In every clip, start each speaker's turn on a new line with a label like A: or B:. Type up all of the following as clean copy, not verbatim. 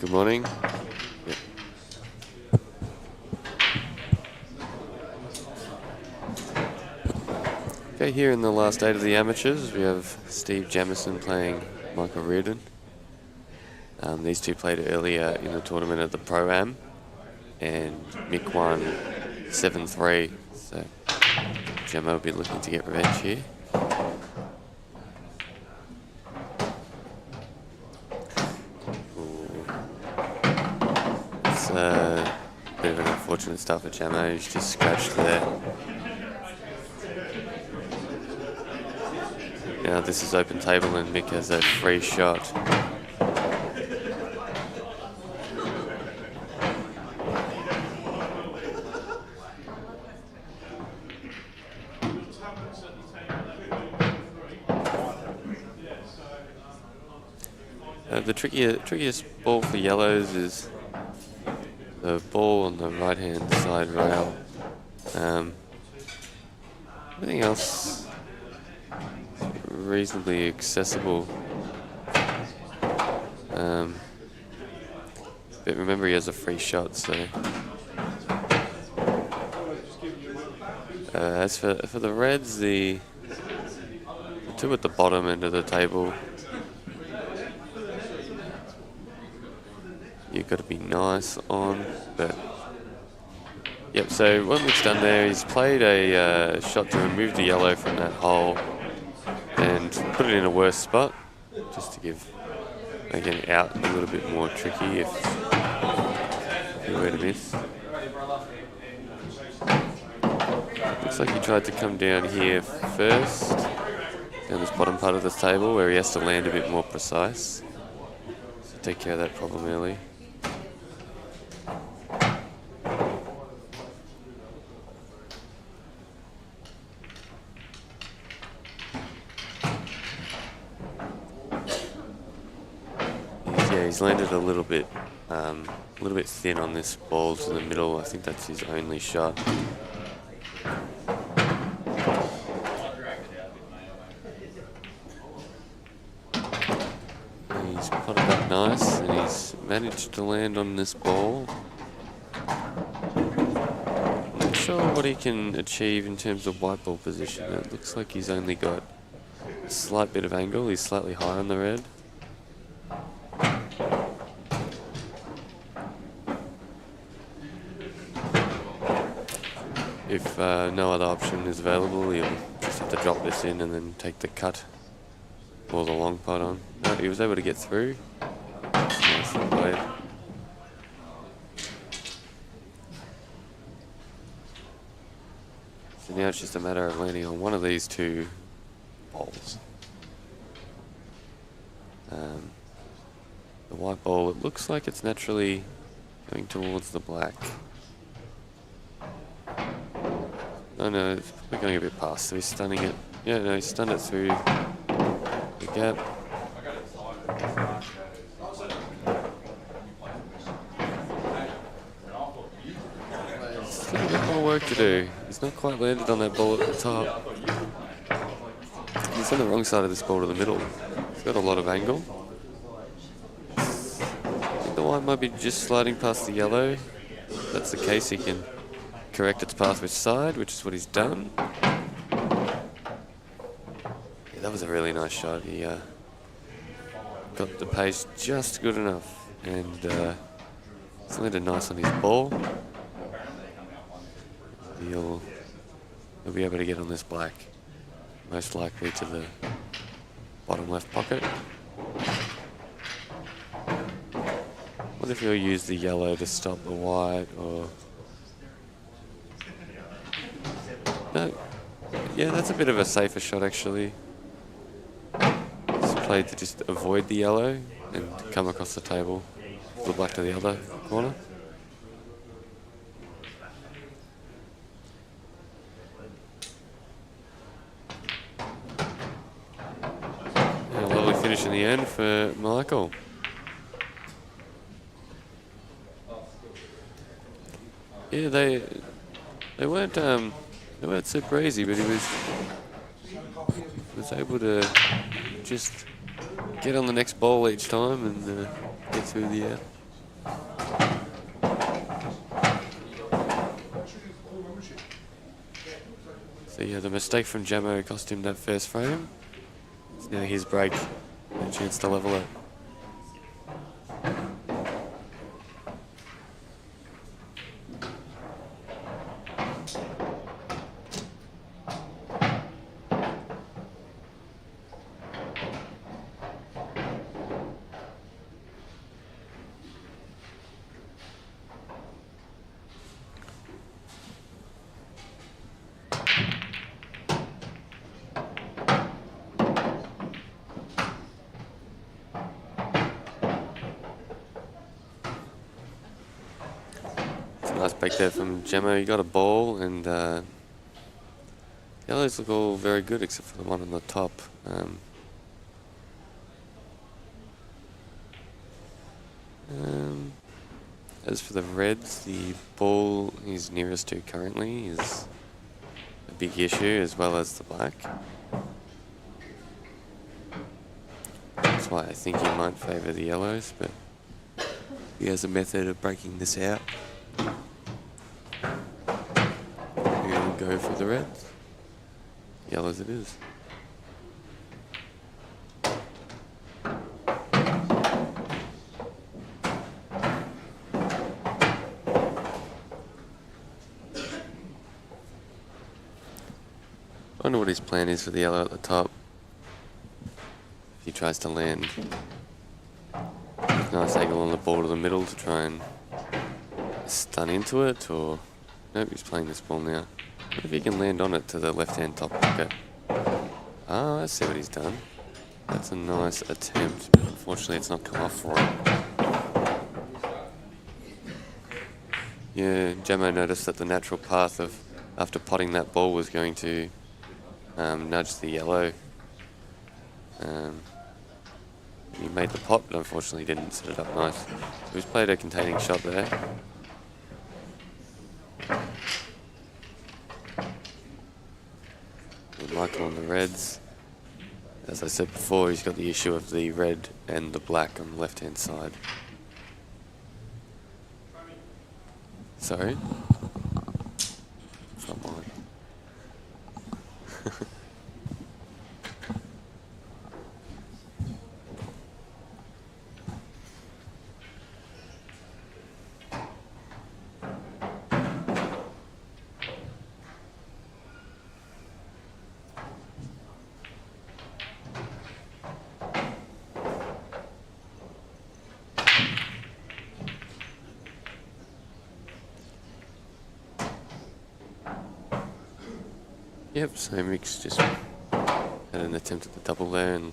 A: Good morning. Yep. Okay, here in the last 8 of the amateurs, we have Steve Jamieson playing Michael Reardon. These two played earlier in the tournament at the Pro-Am, and Mick won 7-3, so Gemma will be looking to get revenge here. It's a bit of an unfortunate start for Gemma, who's just scratched there. Now this is open table and Mick has a free shot. The trickiest ball for yellows is the ball on the right-hand side rail. Everything else reasonably accessible. But remember, he has a free shot, so. As for the Reds, the two at the bottom end of the table, you've got to be nice on, but yep, so what Mick's done there, he's played a shot to remove the yellow from that hole and put it in a worse spot, just to give, again, out a little bit more tricky if you were to miss. Looks like he tried to come down here first, down this bottom part of the table where he has to land a bit more precise. So take care of that problem early. He's landed a little bit thin on this ball to the middle. I think that's his only shot. He's potted up nice, and he's managed to land on this ball. I'm not sure what he can achieve in terms of white ball position. It looks like he's only got a slight bit of angle. He's slightly higher on the red. If no other option is available, he'll just have to drop this in and then take the cut or the long putt on. No, he was able to get through. Nicely played. So now it's just a matter of landing on one of these two balls. The white ball, it looks like it's naturally going towards the black. Oh no, it's probably going a bit past, so he's stunning it. Yeah, no, he's stunned it through the gap. Still a bit more work to do. He's not quite landed on that ball at the top. He's on the wrong side of this ball to the middle. He's got a lot of angle. I think the white might be just sliding past the yellow. If that's the case, he can correct its path which side, which is what he's done. Yeah, that was a really nice shot. He got the pace just good enough, and he's landed nice on his ball. He'll be able to get on this black, most likely to the bottom left pocket. What if he'll use the yellow to stop the white, or... No. Yeah, that's a bit of a safer shot, actually. He's played to just avoid the yellow and come across the table, the black to the other corner. And a lovely finish in the end for Michael. Yeah, they weren't super easy, but he was able to just get on the next ball each time and get through the So yeah, the mistake from Jamo cost him that first frame. So now his break, a chance to level it. Nice break there from Gemma. He got a ball, and yellows look all very good except for the one on the top. As for the reds, the ball he's nearest to currently is a big issue, as well as the black. That's why I think he might favour the yellows, but he has a method of breaking this out. He'll go for the reds. Yellows it is. I wonder what his plan is for the yellow at the top. If he tries to land nice angle on the ball to the middle to try and stun into it, or nope, he's playing this ball now. What if he can land on it to the left-hand top pocket? Ah, I see what he's done. That's a nice attempt, but unfortunately it's not come off for him. Yeah, Jamo noticed that the natural path of after potting that ball was going to nudge the yellow. He made the pot, but unfortunately didn't set it up nice. So he's played a containing shot there. With Michael on the reds. As I said before, he's got the issue of the red and the black on the left-hand side. Sorry? It's not mine. Yep, so Mick's just had an attempt at the double there and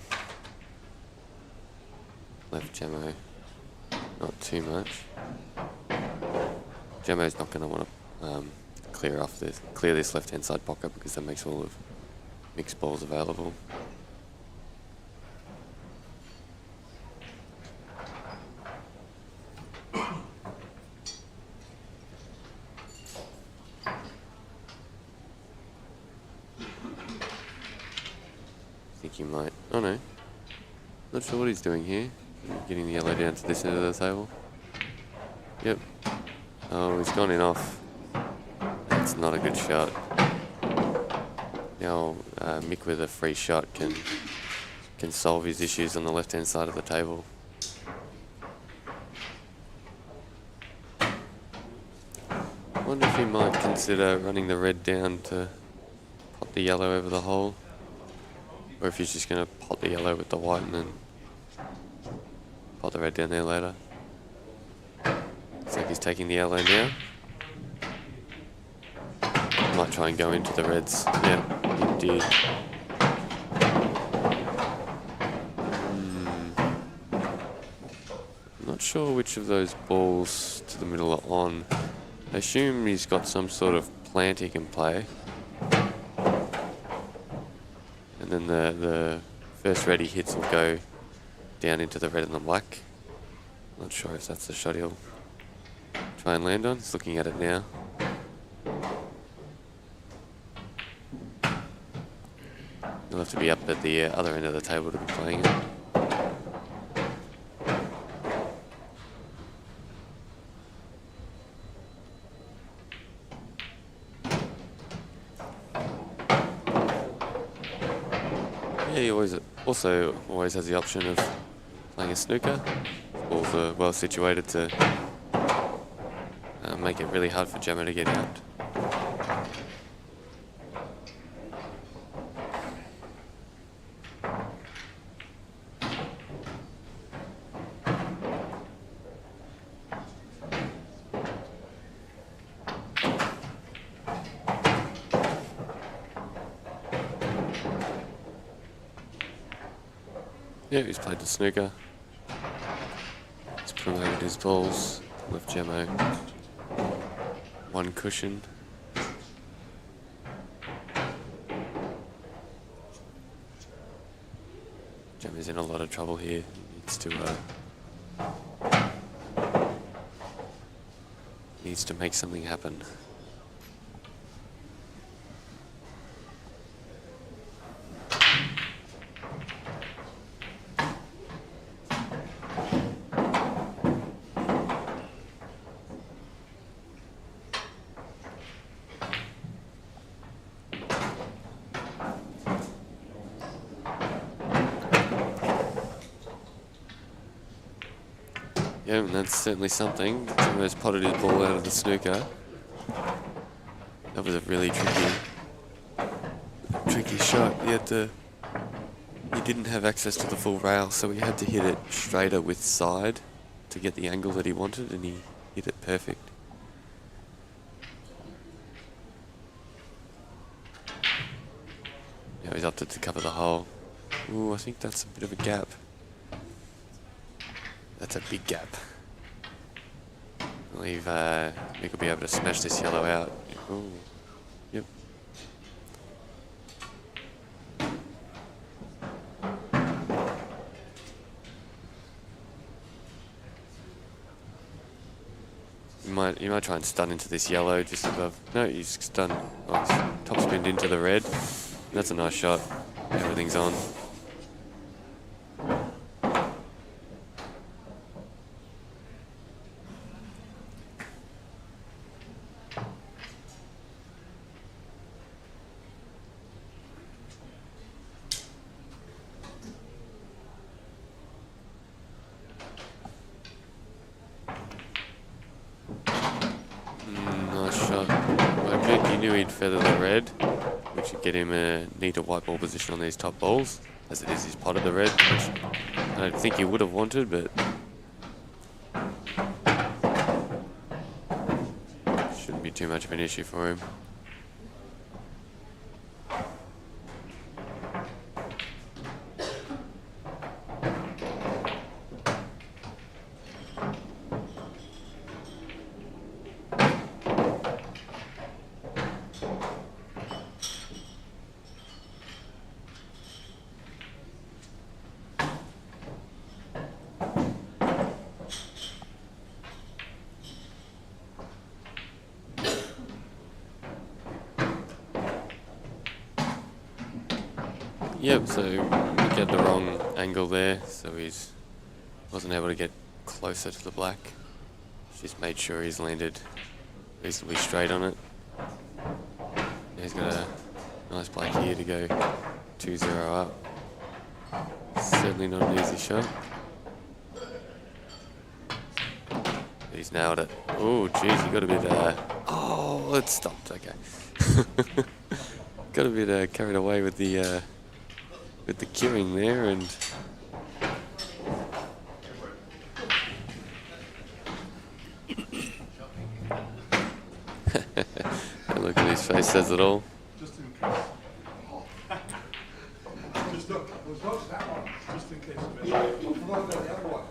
A: left Jamo not too much. Jamo's not going to want to clear this left-hand side pocket because that makes all of Mick's balls available. I think he might. Oh no. Not sure what he's doing here. Getting the yellow down to this end of the table. Yep. Oh, he's gone in off. That's not a good shot. Now Mick with a free shot can solve his issues on the left-hand side of the table. I wonder if he might consider running the red down to pop the yellow over the hole. Or if he's just going to pot the yellow with the white and then pot the red down there later. Looks like he's taking the yellow now. Might try and go into the reds. Yeah, he did. Not sure which of those balls to the middle are on. I assume he's got some sort of plant he can play. And then the first red he hits will go down into the red and the black. Not sure if that's the shot he'll try and land on. He's looking at it now. He'll have to be up at the other end of the table to be playing it. Yeah, he also always has the option of playing a snooker. Balls are well situated to make it really hard for Gemma to get out. Yeah, he's played the snooker. He's promoted his balls, left Gemma one cushion. Gemma's in a lot of trouble here. He needs to make something happen. Yeah, and that's certainly something. Gemma's potted his ball out of the snooker. That was a really tricky shot. He didn't have access to the full rail, so he had to hit it straighter with side to get the angle that he wanted, and he hit it perfect. Now he's opted to cover the hole. Ooh, I think that's a bit of a gap. That's a big gap. I believe Nick will be able to smash this yellow out. Ooh. Yep. You might try and stun into this yellow just above. No, he's stunned. Oh, he's topspin into the red. That's a nice shot. Everything's on. Nice shot. Okay, he knew he'd feather the red, which would get him a neater white ball position on these top balls. As it is, he's potted the red, which I don't think he would have wanted, but shouldn't be too much of an issue for him. Yep, so he got the wrong angle there, so he's wasn't able to get closer to the black. Just made sure he's landed reasonably straight on it. He's got a nice black here to go 2-0 up. Certainly not an easy shot. But he's nailed it. Oh, geez, he got a bit, oh, it stopped, okay. Got a bit carried away with the queuing there, and look at his face, says it all.
B: Just in case. Just look, it was not that one, just in case of it. I forgot about the other one.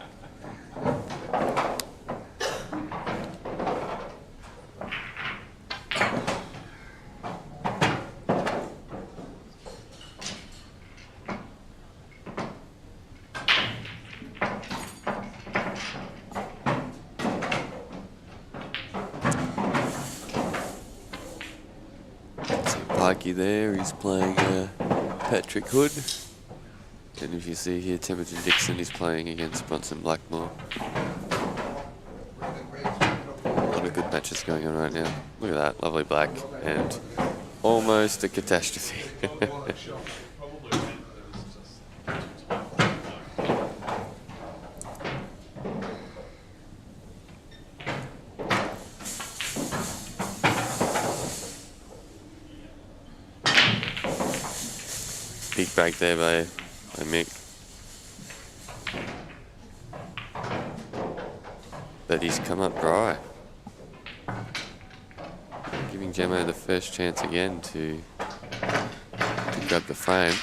A: Pikey there, he's playing Patrick Hood. And if you see here, Temujin Dixon is playing against Bronson Blackmore. A lot of good matches going on right now. Look at that, lovely black, and almost a catastrophe. big break there by Mick. But he's come up dry. Giving Jamo the first chance again to grab the frame.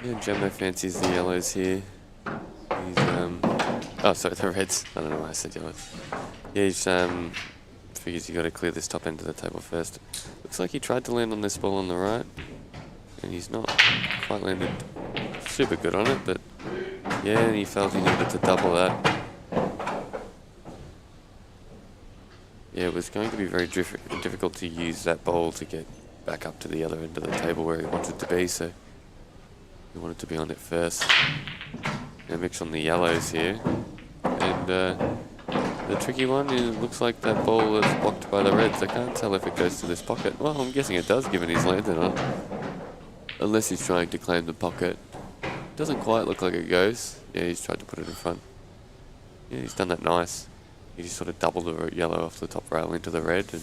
A: Yeah, Jamo fancies the yellows here. He's, oh, sorry, the reds. I don't know why I said yellows. Yeah, he's, figures you got to clear this top end of the table first. Looks like he tried to land on this ball on the right, and he's not quite landed super good on it, but yeah, and he felt he needed to double that. Yeah, it was going to be very difficult to use that bowl to get back up to the other end of the table where he wanted to be, so he wanted to be on it first. Now mix on the yellows here, and the tricky one is it looks like that ball is blocked by the reds. I can't tell if it goes to this pocket. Well, I'm guessing it does, given he's landed on it, unless he's trying to claim the pocket. Doesn't quite look like it goes. Yeah, he's tried to put it in front. Yeah, he's done that nice. He just sort of doubled the yellow off the top rail into the red, and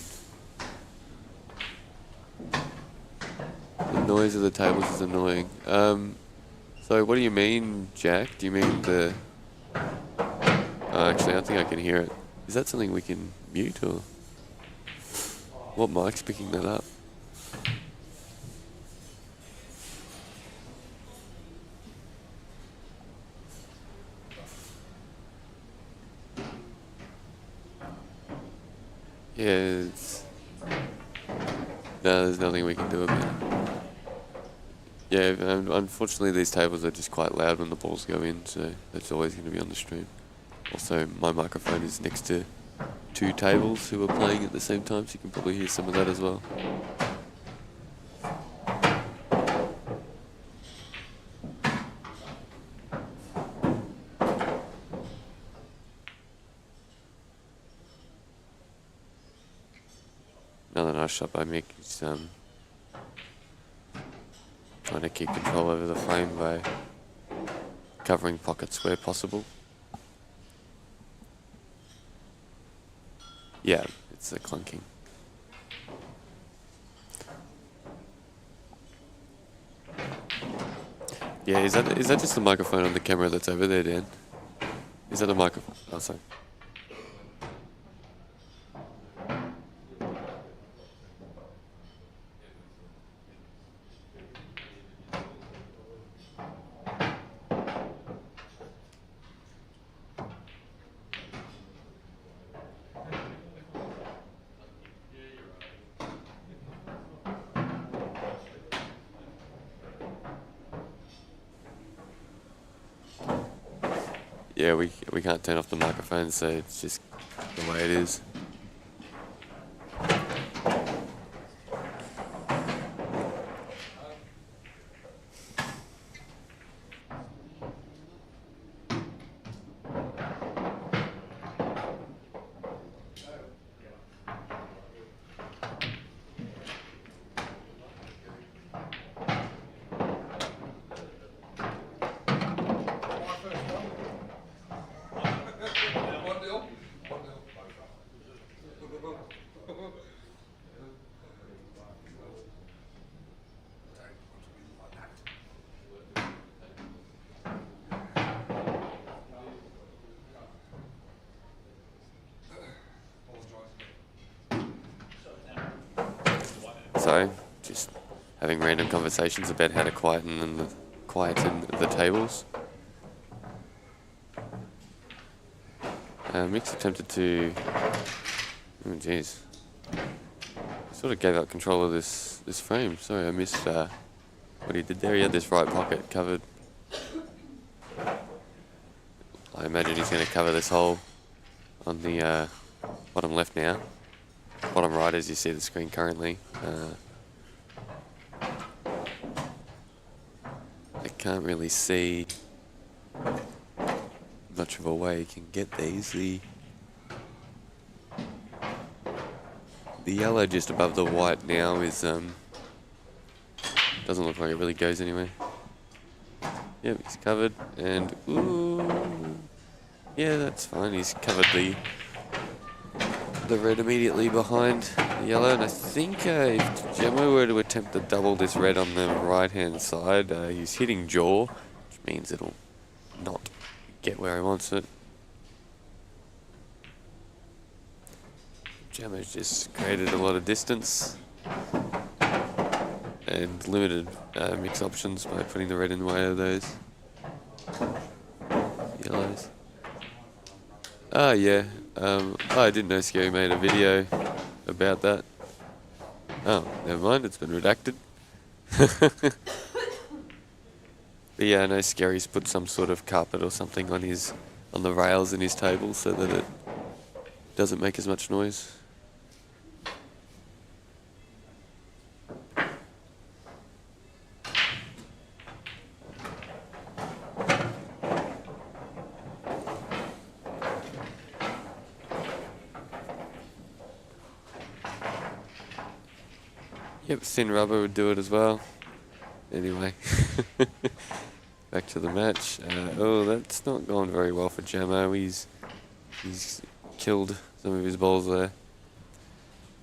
A: the noise of the tables is annoying. So what do you mean, Jack? Do you mean the... actually, I think I can hear it. Is that something we can mute, or... What mic's picking that up? Yeah, it's... No, there's nothing we can do about it. Yeah, unfortunately these tables are just quite loud when the balls go in, so that's always going to be on the stream. Also, my microphone is next to two tables who are playing at the same time, so you can probably hear some of that as well. Another nice shot by Mick. He's trying to keep control over the frame by covering pockets where possible. Yeah, it's a clunking. Yeah, is that just the microphone on the camera that's over there, Dan? Is that a microphone? Oh, sorry. Yeah, we can't turn off the microphone, so it's just the way it is. So, just having random conversations about how to quieten the tables. Mick's attempted to... Oh, jeez. Sort of gave up control of this frame. Sorry, I missed what he did there. He had this right pocket covered. I imagine he's going to cover this hole on the bottom left now. Bottom right, as you see the screen currently. I can't really see much of a way you can get these. The yellow just above the white now is doesn't look like it really goes anywhere. Yep, he's covered, and ooh, yeah, that's fine. He's covered the red immediately behind the yellow, and I think if Gemmo were to attempt to double this red on the right-hand side, he's hitting jaw, which means it'll not get where he wants it. Gemmo's just created a lot of distance and limited mix options by putting the red in the way of those yellows. Ah, yeah. I didn't know Scary made a video about that. Oh, never mind, it's been redacted. But yeah, I know Scary's put some sort of carpet or something on the rails in his table so that it doesn't make as much noise. Yep, thin rubber would do it as well. Anyway, back to the match. Oh, that's not gone very well for Jammo. He's killed some of his balls there.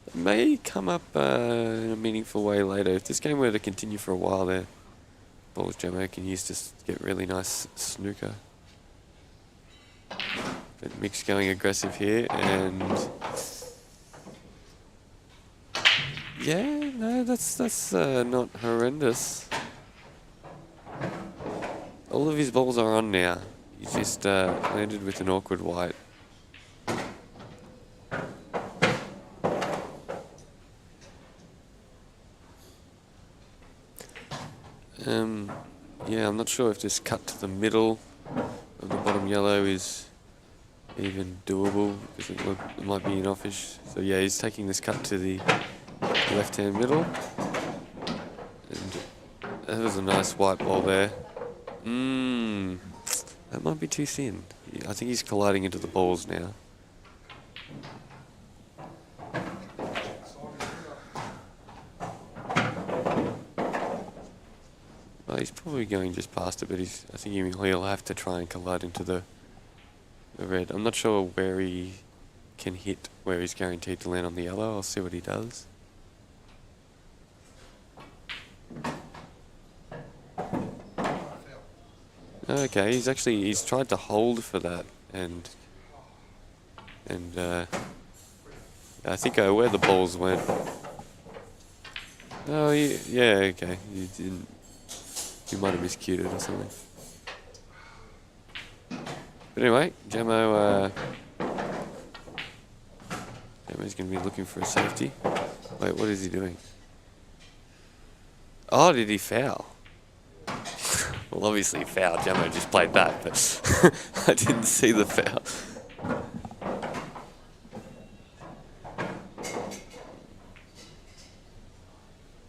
A: It may come up in a meaningful way later. If this game were to continue for a while there, balls Jammo can use to get really nice snooker. But Mick's going aggressive here, and yeah, no, that's not horrendous. All of his balls are on now. He just landed with an awkward white. Yeah, I'm not sure if this cut to the middle of the bottom yellow is even doable, because it might be an offish. So yeah, he's taking this cut to the left-hand middle. And that was a nice white ball there. That might be too thin. I think he's colliding into the balls now. Well, he's probably going just past it, but I think he'll have to try and collide into the red. I'm not sure where he can hit, where he's guaranteed to land on the yellow. I'll see what he does. Okay, he's tried to hold for that, and I think where the balls went. Oh, yeah, okay, you might have miscued it or something. But anyway, Jammo's going to be looking for a safety. Wait, what is he doing? Oh, did he foul? Well, obviously he fouled. Jammo just played that, but I didn't see the foul.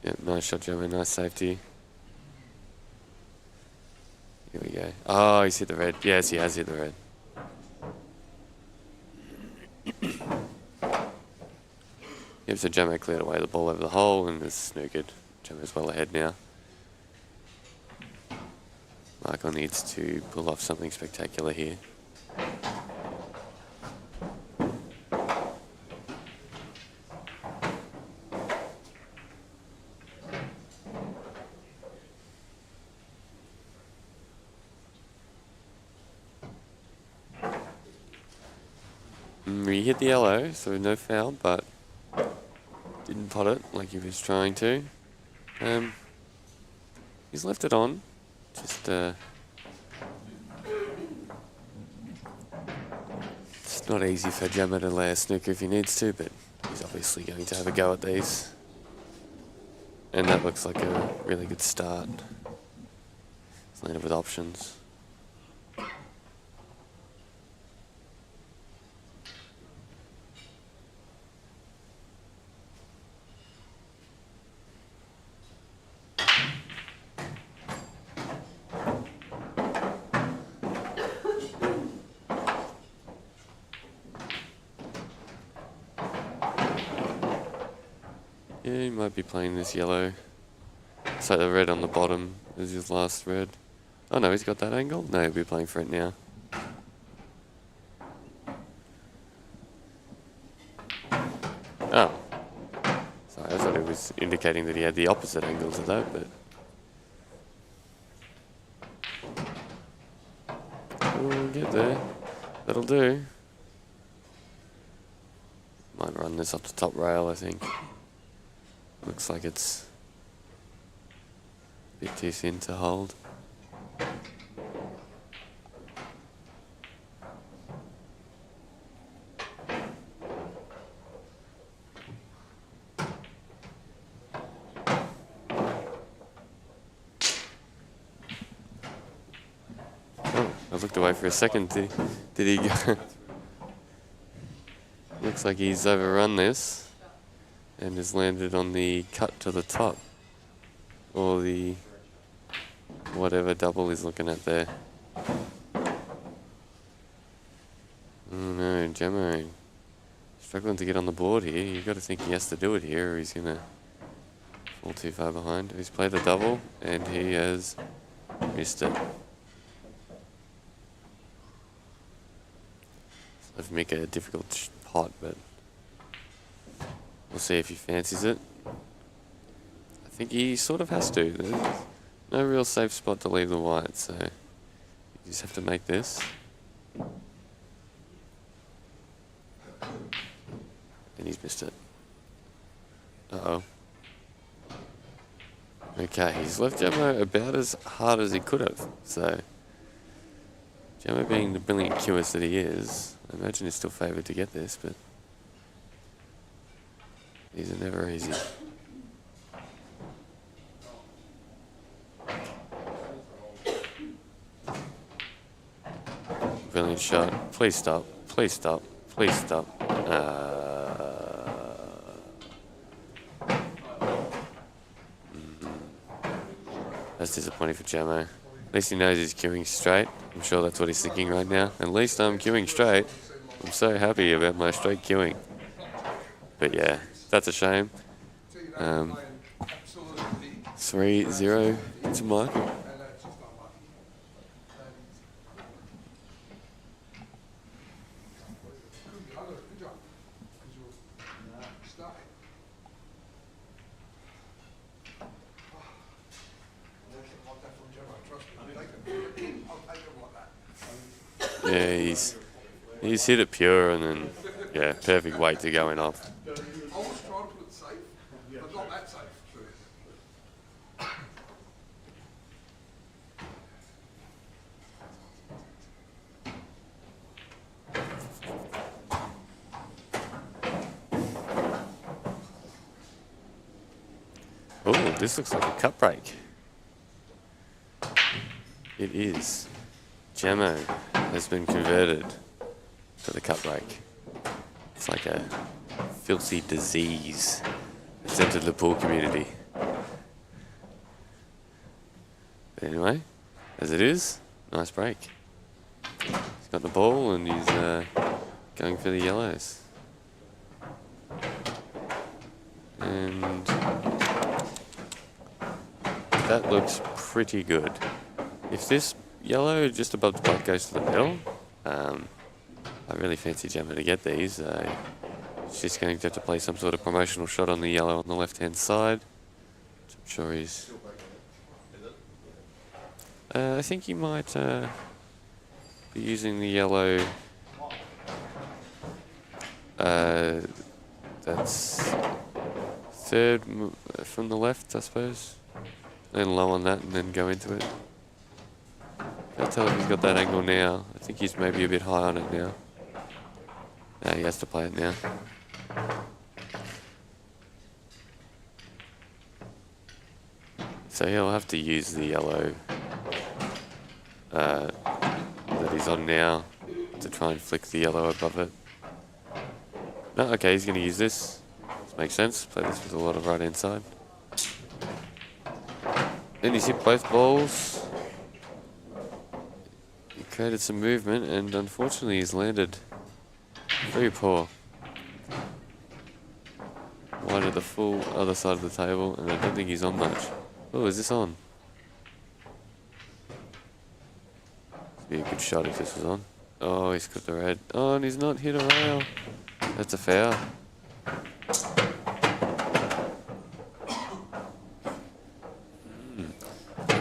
A: Yep, nice shot, Jammo. Nice safety. Here we go. Oh, he's hit the red. Yes, he has hit the red. Yep, so Jammo cleared away the ball over the hole and is snookered. Jammo's well ahead now. Michael needs to pull off something spectacular here. He hit the yellow, so no foul, but didn't pot it like he was trying to. He's left it on. Just it's not easy for Jammo to lay a snooker if he needs to, but he's obviously going to have a go at these. And that looks like a really good start. He's landed with options. Yeah, he might be playing this yellow. So the red on the bottom is his last red. Oh no, he's got that angle? No, he'll be playing for it now. Oh. Sorry, I thought it was indicating that he had the opposite angle to that, but... We'll get there. That'll do. Might run this up the top rail, I think. Looks like it's a bit too thin to hold. Oh, I looked away for a second. Did he go? Looks like he's overrun this and has landed on the cut to the top, or the whatever double he's looking at there. Oh no, Jamo struggling to get on the board here. You've got to think he has to do it here or he's going to fall too far behind. He's played a double and he has missed it. That'd make it a difficult pot, but we'll see if he fancies it. I think he sort of has to. There's no real safe spot to leave the white, so you just have to make this. And he's missed it. Uh-oh. Okay, he's left Jamo about as hard as he could have, so Jamo, being the brilliant QS that he is, I imagine he's still favoured to get this, but these are never easy. Brilliant shot. Please stop. Please stop. Please stop. That's disappointing for Jamo. At least he knows he's queuing straight. I'm sure that's what he's thinking right now. At least I'm queuing straight. I'm so happy about my straight queuing. But yeah, that's a shame. 3-0 to Michael. Yeah, he's hit it pure and then, yeah, perfect weight to going off.
B: I was trying to put it safe, but not that safe.
A: Oh, this looks like a cut break. It is. Jamo has been converted to the cut break. It's like a filthy disease that's entered the pool community. But anyway, as it is, nice break. He's got the ball and he's going for the yellows. And that looks pretty good. If this yellow just above the black goes to the middle, I really fancy Jamo to get these. He's just going to have to play some sort of promotional shot on the yellow on the left-hand side. Which I'm sure he's... I think he might be using the yellow. That's third from the left, I suppose. Then low on that and then go into it. Can't tell if he's got that angle now. I think he's maybe a bit high on it now. No, he has to play it now. So he'll have to use the yellow that he's on now to try and flick the yellow above it. No, okay, he's going to use this. This makes sense. Play this with a lot of right hand side. Then he's hit both balls. He created some movement and unfortunately he's landed very poor. right at the full other side of the table, and I don't think he's on much. Oh, is this on? It'd be a good shot if this was on. Oh, he's got the red. Oh, and he's not hit a rail. That's a foul.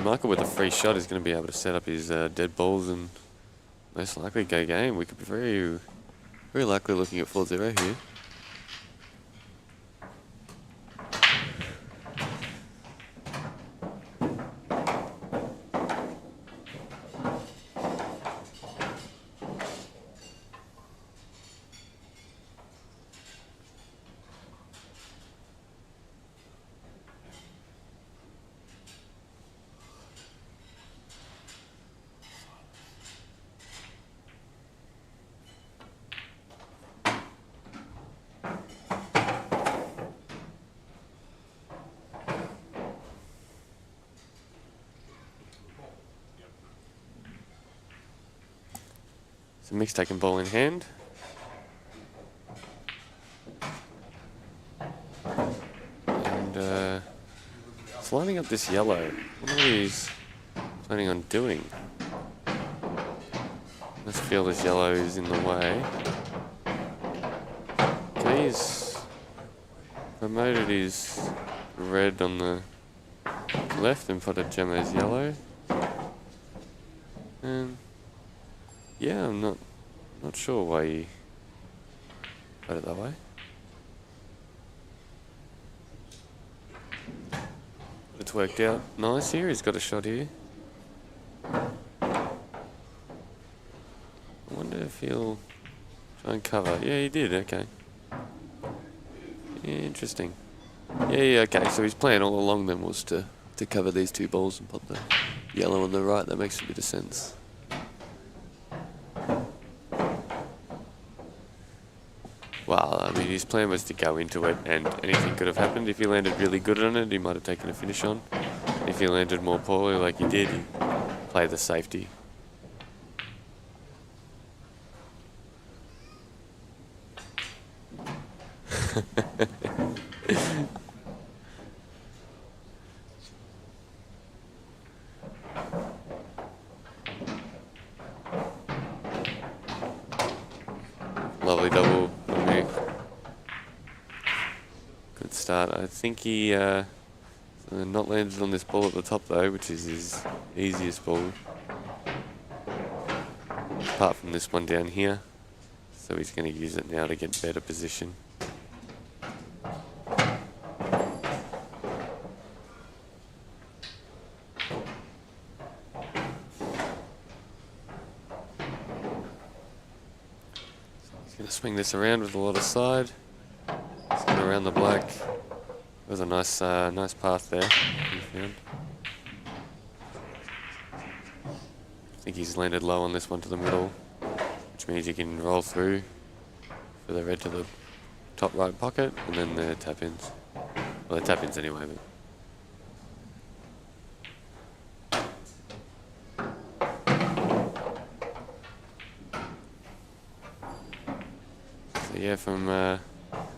A: Michael with a free shot is going to be able to set up his dead balls and most likely go game. We could be very, very likely looking at 4-0 here. So Mick's taking ball in hand. And it's lining up this yellow. What are he's planning on doing? Let's feel this yellow is in the way. Okay, he's promoted his red on the left and put a Gemma's yellow. And yeah, I'm not sure why he put it that way. It's worked out nice here. He's got a shot here. I wonder if he'll try and cover. Yeah, he did. Okay. Yeah, interesting. Yeah, okay. So his plan all along then was to cover these two balls and put the yellow on the right. That makes a bit of sense. Well, I mean, his plan was to go into it and anything could have happened. If he landed really good on it, he might have taken a finish on. If he landed more poorly like he did, he played the safety. Lovely double from Mick. Good start. I think he not landed on this ball at the top though, which is his easiest ball. Apart from this one down here. So he's going to use it now to get better position. Going to swing this around with a lot of side. It's going around the black. There's a nice path there. He found. I think he's landed low on this one to the middle, which means he can roll through for the red to the top right pocket, and then the tap ins. Well, the tap ins anyway, but. Yeah, from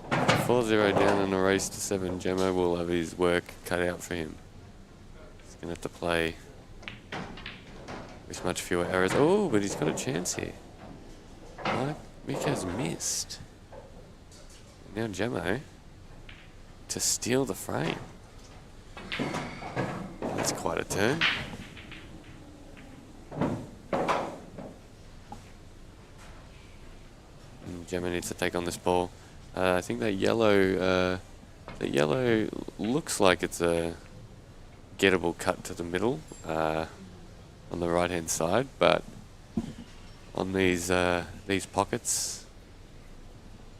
A: 4-0 down in a race to 7, Gemma will have his work cut out for him. He's going to have to play with much fewer errors. Oh, but he's got a chance here. Mick has missed. Now Gemma to steal the frame. That's quite a turn. Gemma needs to take on this ball. I think that yellow looks like it's a gettable cut to the middle on the right hand side, but on these pockets,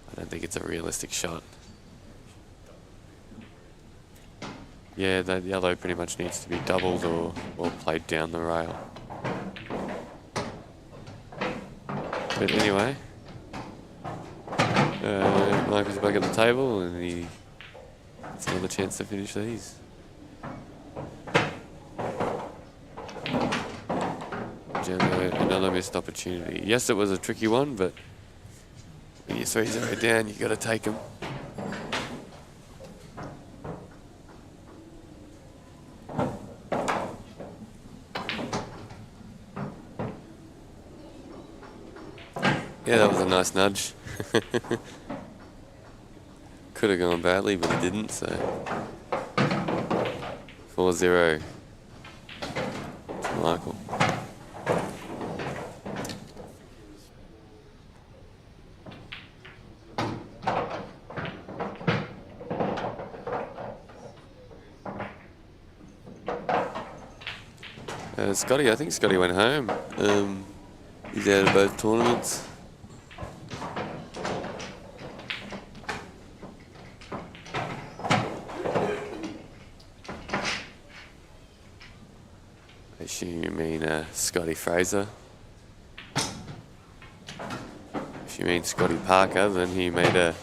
A: I don't think it's a realistic shot. Yeah, that yellow pretty much needs to be doubled or played down the rail. But anyway. Mike is back at the table and he gets another chance to finish these. Gemma, another missed opportunity. Yes, it was a tricky one, but when you're 3-0 down, you got to take them. Yeah, that was a nice nudge. Could have gone badly, but it didn't, so 4-0 to Michael. Scotty, I think Scotty went home. He's out of both tournaments. I assume you mean Scotty Fraser. If you mean Scotty Parker, then he made a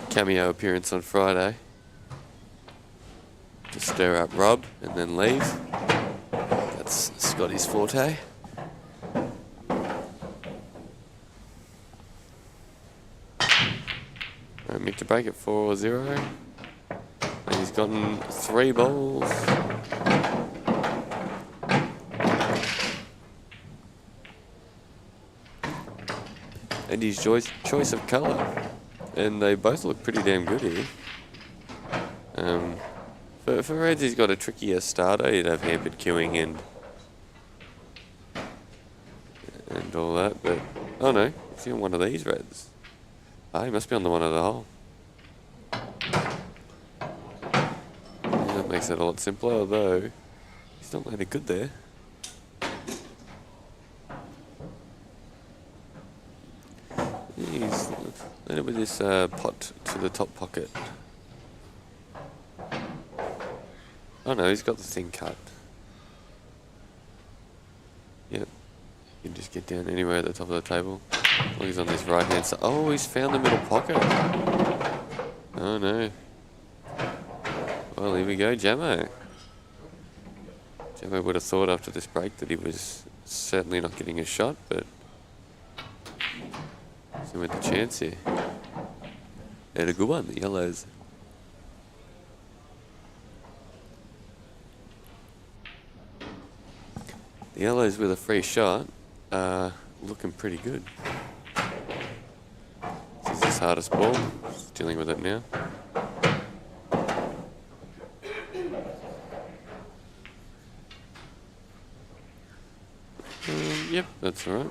A: cameo appearance on Friday to stir up Rob and then leave. That's Scotty's forte. Mick to break at 4-0. And he's gotten 3 balls. And his choice of colour. And they both look pretty damn good here. For Reds, he's got a trickier starter. He'd have hampered queuing and all that. But, oh no, he's on one of these Reds. Ah, he must be on the one of the hole. Yeah, that makes it a lot simpler, although he's not landed good there. He's landed with this pot to the top pocket. Oh no, he's got the thing cut. Yep. You can just get down anywhere at the top of the table. As long as he's on this right hand side. Oh, he's found the middle pocket. Oh no. Well, here we go, Jamo. Jamo would have thought after this break that he was certainly not getting a shot, but he went the chance here. And a good one, the yellows. The yellows with a free shot are looking pretty good. This is his hardest ball. He's dealing with it now. Yep, that's all right.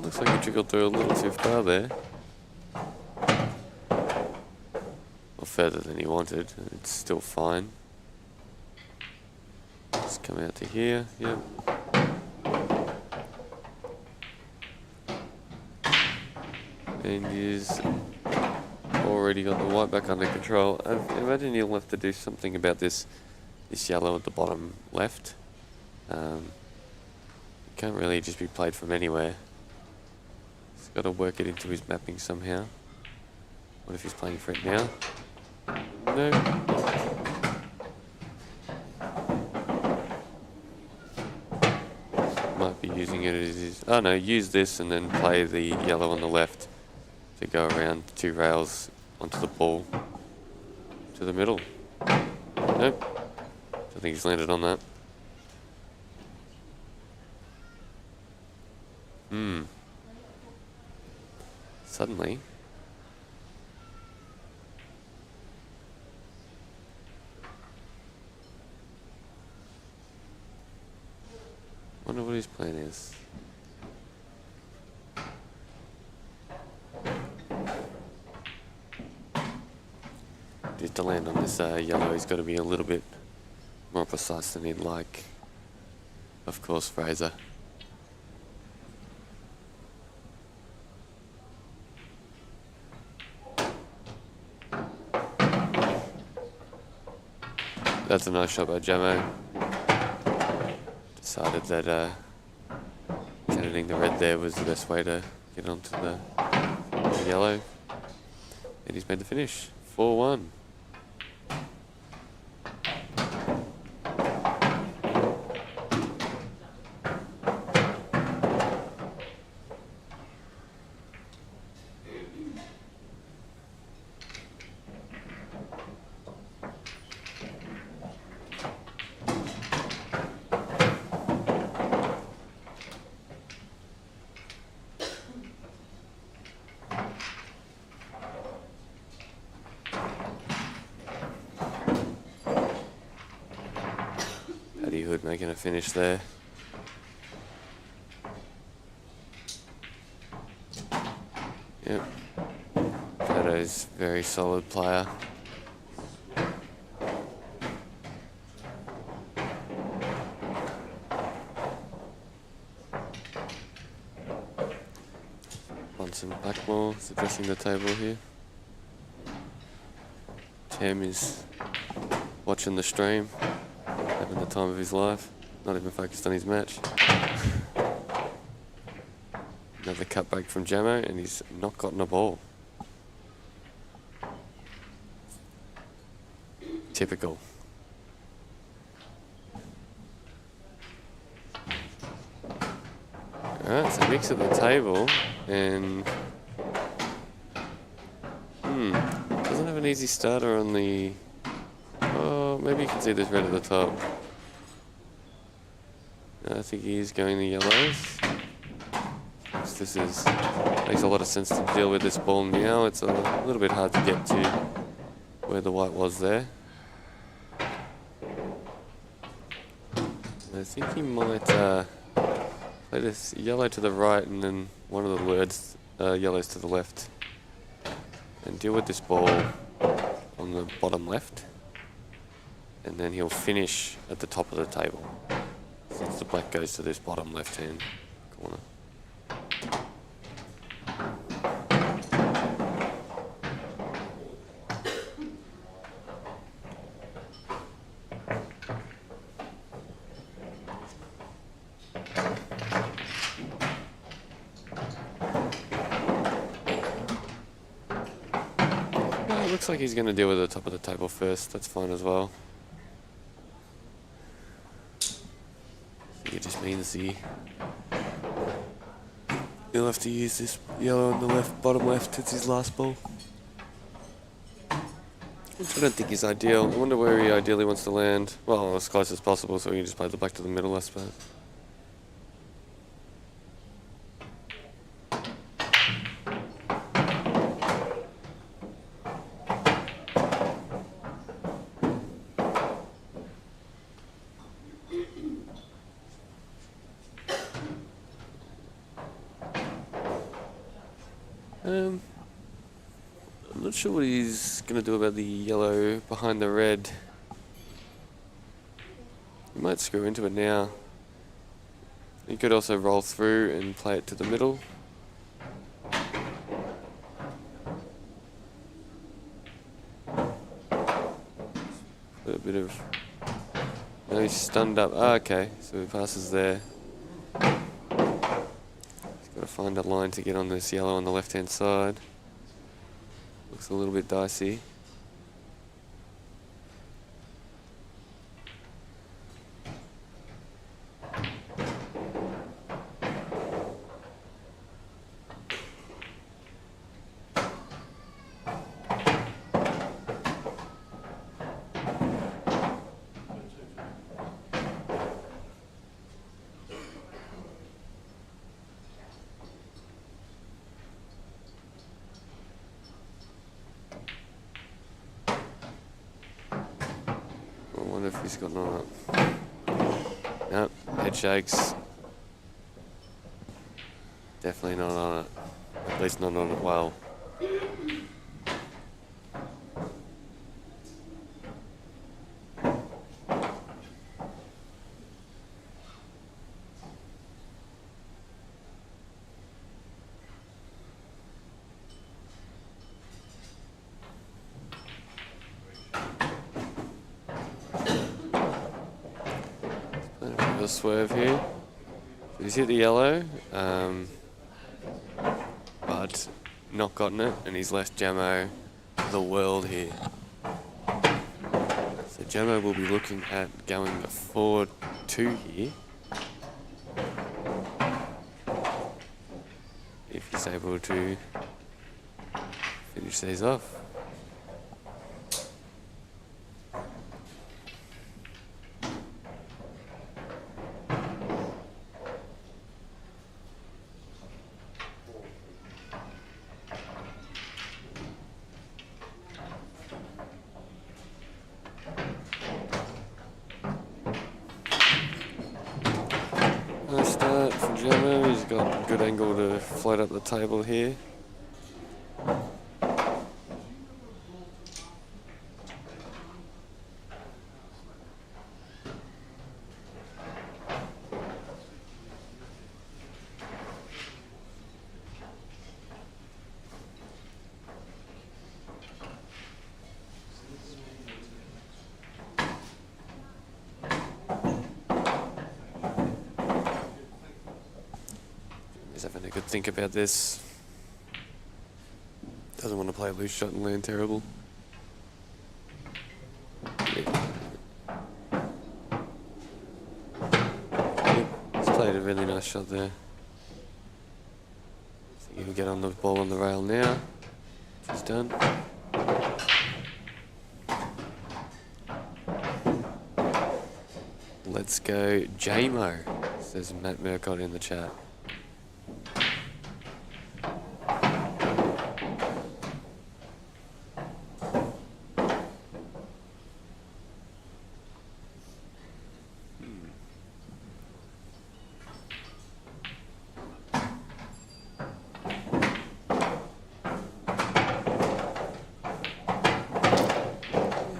A: Looks like he trickled through a little too far there. Or further than he wanted. It's still fine. Just come out to here. Yep. And he's already got the white back under control. I imagine he'll have to do something about this yellow at the bottom left. Can't really just be played from anywhere. He's got to work it into his mapping somehow. What if he's playing for it now? No. Might be using it as his... Oh no, use this and then play the yellow on the left to go around the 2 rails onto the ball to the middle. Nope. I think he's landed on that. Suddenly. Wonder what his plan is. Just to land on this yellow, he's got to be a little bit more precise than he'd like. Of course, Fraser. That's a nice shot by Jamo. Decided that cannoning the red there was the best way to get onto the yellow. And he's made the finish. 4-1. good making a finish there. Yep. Pado's very solid player. Bunsen Blackball is addressing the table here. Tam is watching the stream, having the time of his life, not even focused on his match. Another cut break from Jamo, and he's not gotten a ball. Typical. Alright, so mix at the table, and doesn't have an easy starter on the... Oh, maybe you can see this red at the top. I think he is going the yellows. This makes a lot of sense to deal with this ball now. It's a little bit hard to get to where the white was there. I think he might play this yellow to the right and then one of the words yellows to the left, and deal with this ball on the bottom left, and then he'll finish at the top of the table since the black goes to this bottom left hand corner. Looks like he's going to deal with the top of the table first. That's fine as well. I think it just means he'll have to use this yellow on the left, bottom left. It's his last ball, which I don't think is ideal. I wonder where he ideally wants to land. Well, as close as possible, so he can just play the black to the middle, I suppose. I'm not sure what he's going to do about the yellow behind the red. He might screw into it now. He could also roll through and play it to the middle. A bit of... No, he's stunned up. Ah, okay, so he passes there. Got to find a line to get on this yellow on the left-hand side. Looks a little bit dicey. I wonder if he's got none up. Nope, head shakes. Definitely not on it. At least not on it well. Swerve here. So he's hit the yellow, but not gotten it, and he's left Jamo the world here. So Jamo will be looking at going 4-2 here, if he's able to finish these off. got a good angle to float up the table here. He's having a good think about this. Doesn't want to play a loose shot and land terrible. Yeah. Yep, he's played a really nice shot there. I think he can get on the ball on the rail now. He's done. Let's go JMO, says Matt Murcott in the chat.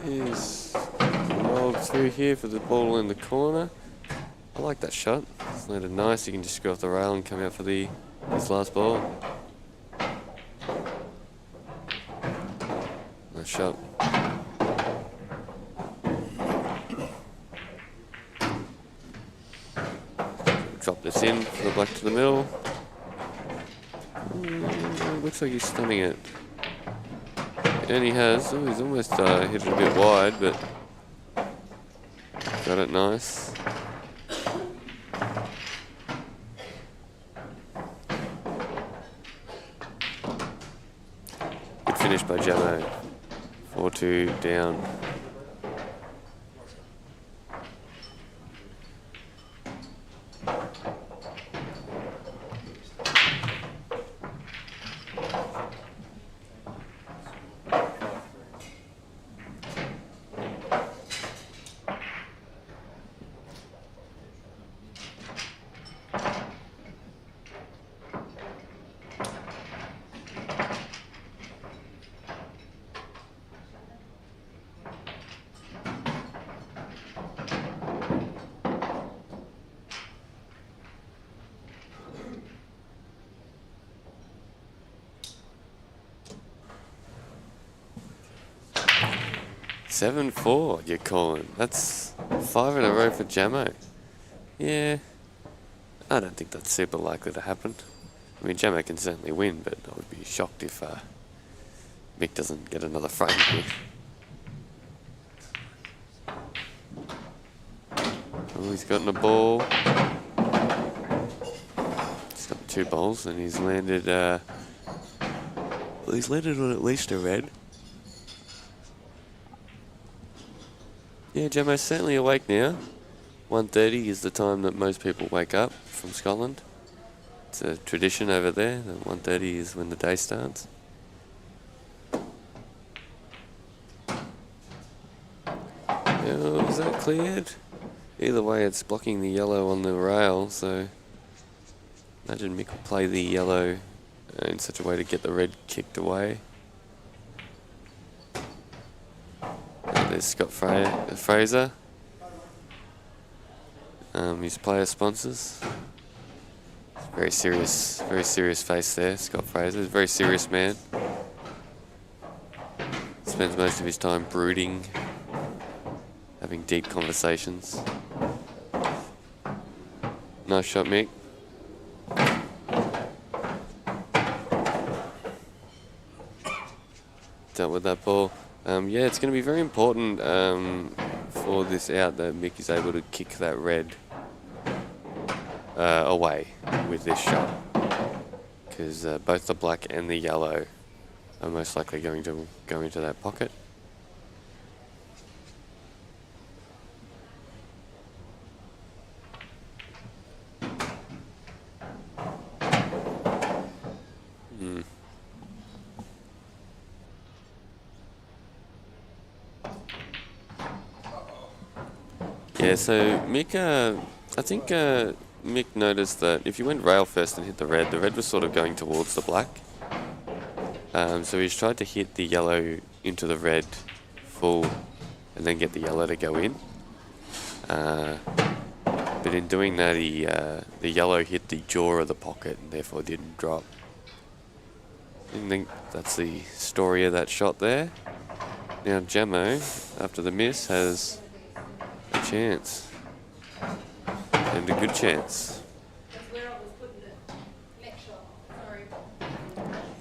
A: He's rolled through here for the ball in the corner. I like that shot. It's landed nice. You can just go off the rail and come out for his last ball. Nice shot. Drop this in for the black to the middle. Looks like he's stunning it. And he has. Oh, he's almost hit it a bit wide, but got it nice. Good finish by Jamo. 4-2 down. Seven 4, you're calling. That's 5 in a row for Jamo. Yeah, I don't think that's super likely to happen. I mean, Jamo can certainly win, but I would be shocked if Mick doesn't get another frame here. Oh, he's gotten a ball. He's got 2 balls, and he's landed. Well, he's landed on at least a red. Yeah, Jamo's certainly awake now. 1:30 is the time that most people wake up from Scotland. It's a tradition over there. 1:30 is when the day starts. Oh, is that cleared? Either way, it's blocking the yellow on the rail, so imagine Mick will play the yellow in such a way to get the red kicked away. There's Scott Fraser. His player sponsors. Very serious face there, Scott Fraser. He's a very serious man. Spends most of his time brooding, having deep conversations. Nice shot, Mick. Dealt with that ball. Yeah, it's going to be very important for this out that Mick is able to kick that red away with this shot, because both the black and the yellow are most likely going to go into that pocket. Yeah, so Mick, I think Mick noticed that if you went rail first and hit the red was sort of going towards the black. So he's tried to hit the yellow into the red full and then get the yellow to go in. But in doing that, the yellow hit the jaw of the pocket and therefore didn't drop. I think that's the story of that shot there. Now Jamo, after the miss, has a chance. And a good chance.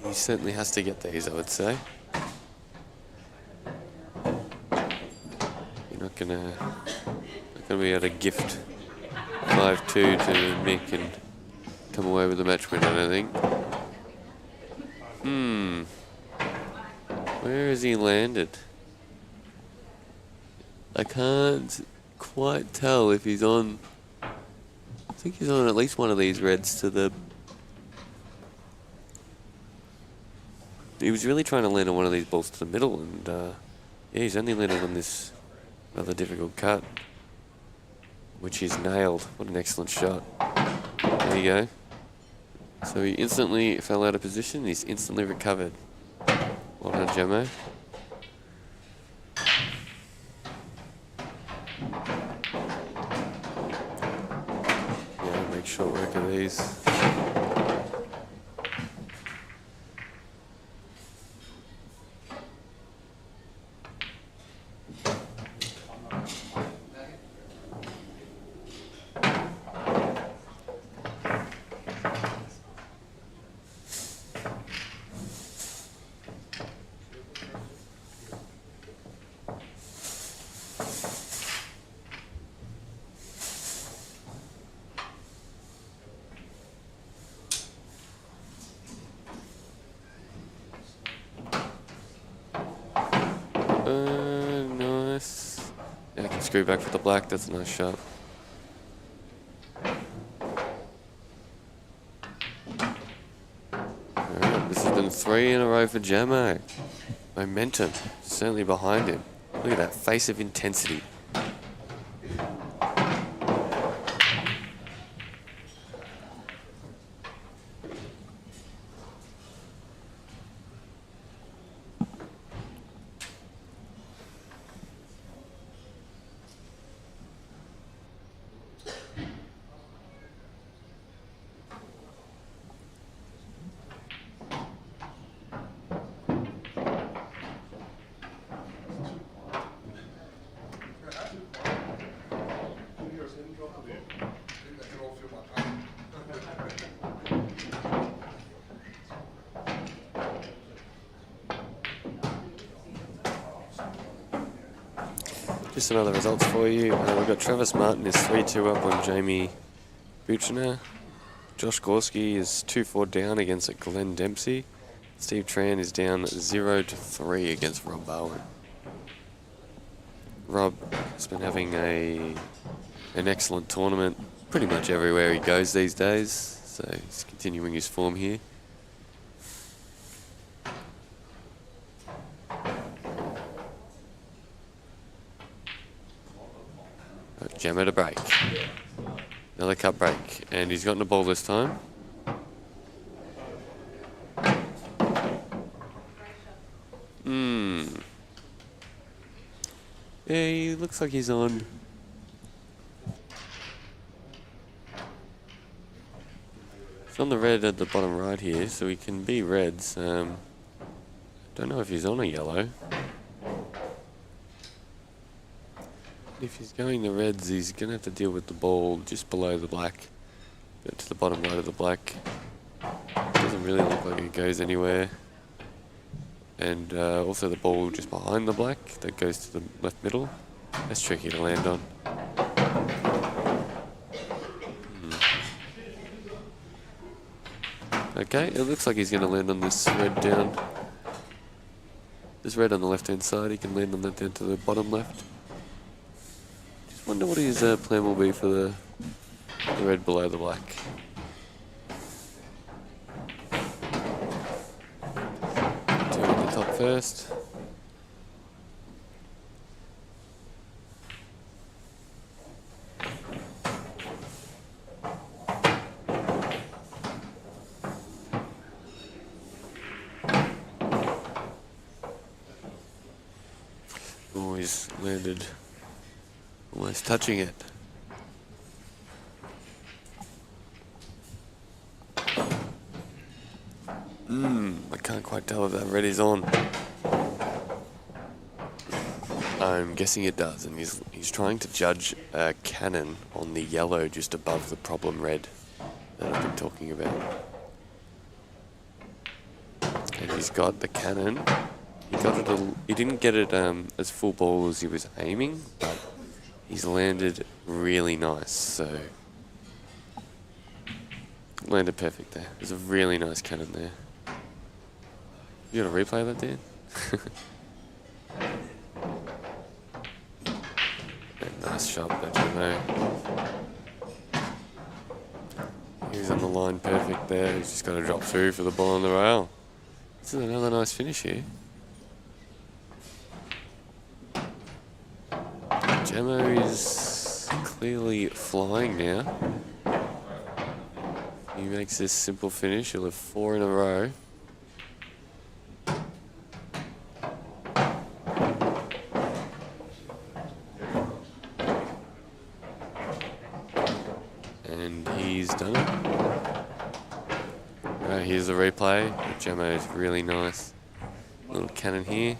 A: He certainly has to get these, I would say. You're not gonna be able to gift 5-2 to Mick and come away with the match win, I don't think. Where has he landed? I can't quite tell if he's on. I think he's on at least one of these reds to the. He was really trying to land on one of these balls to the middle, and yeah, he's only landed on this rather difficult cut, which he's nailed. What an excellent shot. There you go. So he instantly fell out of position. He's instantly recovered. Well done, Jamo. Yeah, make short work of these. Nice. Yeah, I can screw back for the black. That's a nice shot. Alright, this has been 3 in a row for Jamo. Momentum certainly behind him. Look at that face of intensity. Just some other results for you. We've got Travis Martin is 3-2 up on Jamie Buchner. Josh Gorski is 2-4 down against Glenn Dempsey. Steve Tran is down 0-3 against Rob Bowen. Rob has been having an excellent tournament pretty much everywhere he goes these days, so he's continuing his form here. Jamo to break. Another cut break. And he's gotten a ball this time. Yeah, he looks like he's on. He's on the red at the bottom right here, so he can be reds. Don't know if he's on a yellow. If he's going the reds, he's going to have to deal with the ball just below the black. Go to the bottom right of the black. Doesn't really look like it goes anywhere. And also the ball just behind the black that goes to the left middle. That's tricky to land on. Okay, it looks like he's going to land on this red down. This red on the left hand side, he can land on that down to the bottom left. Wonder what his plan will be for the red below the black. Two at the top first. he's landed almost touching it. I can't quite tell if that red is on. I'm guessing it does, and he's trying to judge a cannon on the yellow just above the problem red that I've been talking about. And he's got the cannon. He didn't get it as full ball as he was aiming, but he's landed really nice. So landed perfect there. There's a really nice cannon there. You gonna replay that, Dan? Nice shot there, Jamo. He's on the line perfect there. He's just got to drop through for the ball on the rail. This is another nice finish here. Jamo is clearly flying now. He makes this simple finish. He'll have 4 in a row. And he's done it. Right, here's the replay. Jamo is really nice. Little cannon here.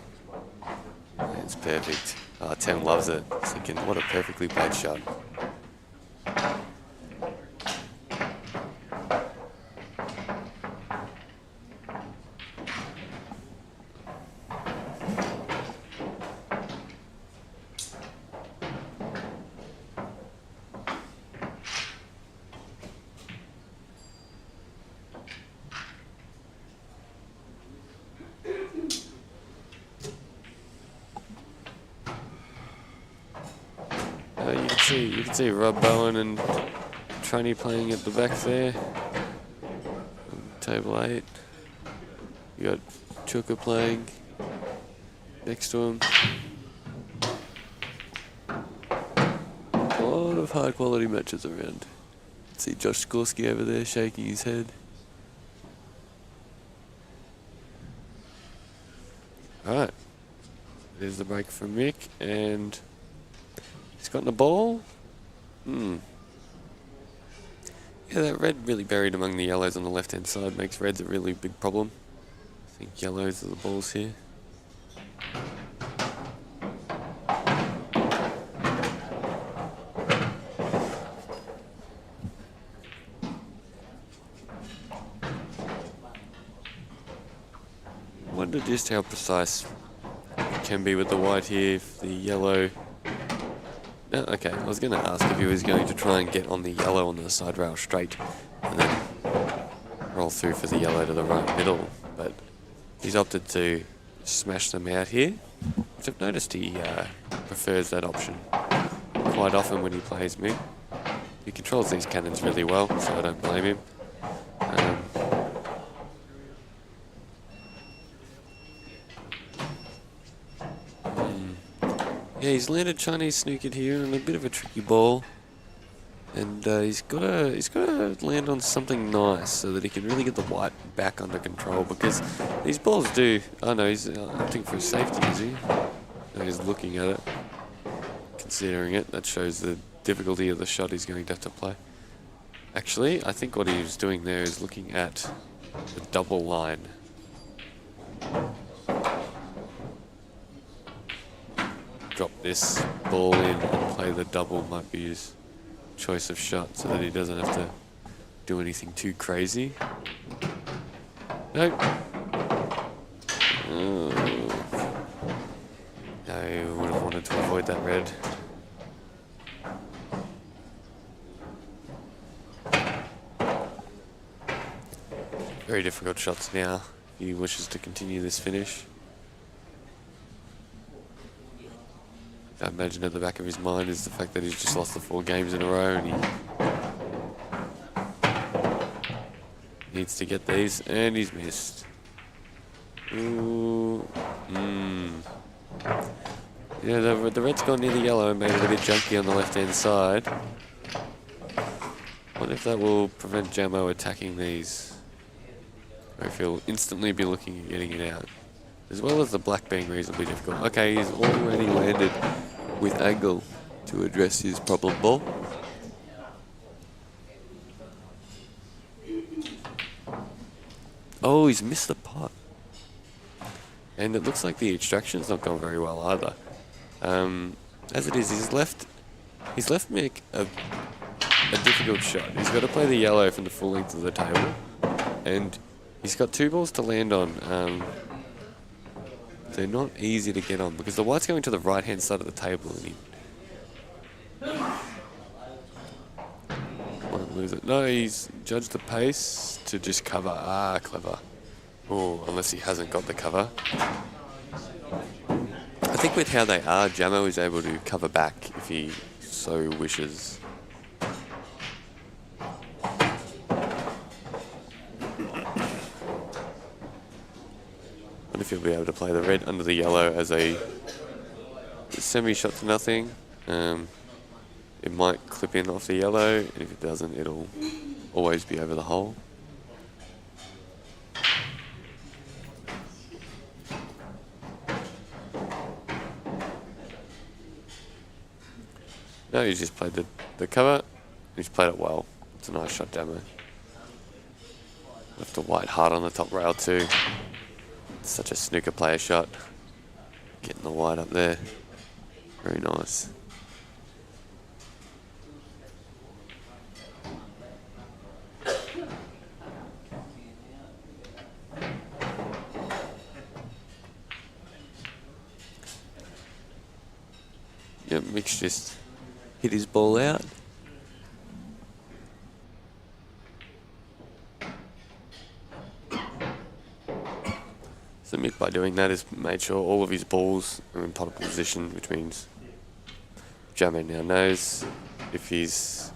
A: It's perfect. Oh, Tem loves it. Thinking, what a perfectly played shot. You can see Rob Bowen and Troney playing at the back there. Table 8. You got Chuka playing next to him. A lot of high quality matches around. See Josh Skorsky over there shaking his head. Alright. There's the break from Mick, and he's gotten the ball. Yeah, that red really buried among the yellows on the left-hand side makes reds a really big problem. I think yellows are the balls here. Wonder just how precise it can be with the white here if the yellow... No, okay, I was going to ask if he was going to try and get on the yellow on the side rail straight and then roll through for the yellow to the right middle, but he's opted to smash them out here, which I've noticed he prefers that option quite often when he plays me. He controls these cannons really well, so I don't blame him. Yeah, he's landed Chinese snookered here on a bit of a tricky ball, and he's got to land on something nice so that he can really get the white back under control, because these balls do. Oh no, he's opting for a safety, is he? No, he's looking at it, considering it. That shows the difficulty of the shot he's going to have to play. Actually, I think what he was doing there is looking at the double line. Drop this ball in and play the double might be his choice of shot, so that he doesn't have to do anything too crazy. Nope. Oh. No, would have wanted to avoid that red. Very difficult shots now if he wishes to continue this finish. I imagine at the back of his mind is the fact that he's just lost the 4 games in a row and he needs to get these, and he's missed. Ooh. Yeah, the red's gone near the yellow and made it a bit junky on the left-hand side. Wonder if that will prevent Jamo attacking these, or if he'll instantly be looking at getting it out. as well as the black being reasonably difficult. Okay, he's already landed with angle to address his problem ball. Oh, he's missed the pot. And it looks like the extraction's not gone very well either. As it is, he's left make a difficult shot. He's got to play the yellow from the full length of the table. And he's got 2 balls to land on. They're not easy to get on because the white's going to the right-hand side of the table and he won't lose it. No, he's judged the pace to just cover. Ah, clever. Oh, unless he hasn't got the cover. I think with how they are, Jamo is able to cover back if he so wishes. If he'll be able to play the red under the yellow as a semi-shot to nothing. It might clip in off the yellow, and if it doesn't, it'll always be over the hole. No, he's just played the cover. He's played it well. It's a nice shot, Jamo. Left the white hard on the top rail too. Such a snooker player shot. Getting the white up there. Very nice. Yep, Mick's just hit his ball out. So Mick, by doing that, has made sure all of his balls are in potable position, which means Jamo now knows if he's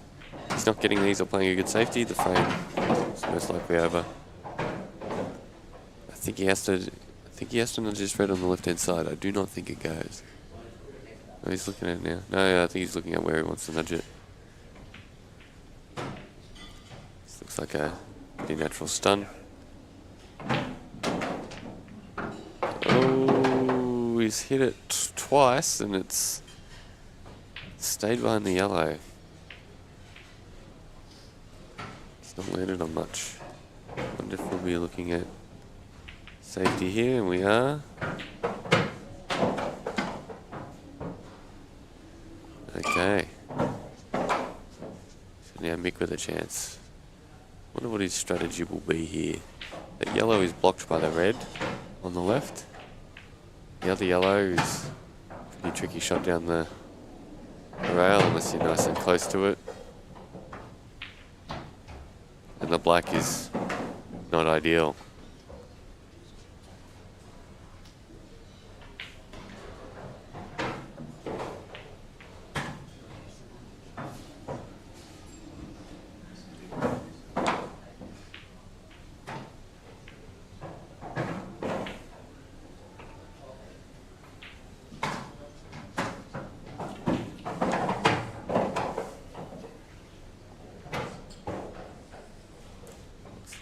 A: not getting these or playing a good safety, the frame is most likely over. I think he has to nudge his red on the left-hand side. I do not think it goes. Oh, he's looking at it now. No, I think he's looking at where he wants to nudge it. This looks like a pretty natural stun. Oh, he's hit it twice and it's stayed behind the yellow. It's not landed on much. I wonder if we'll be looking at safety here, and we are. Okay. So now Mick with a chance. Wonder what his strategy will be here. That yellow is blocked by the red on the left. The other yellow is a pretty tricky shot down the rail unless you're nice and close to it. And the black is not ideal.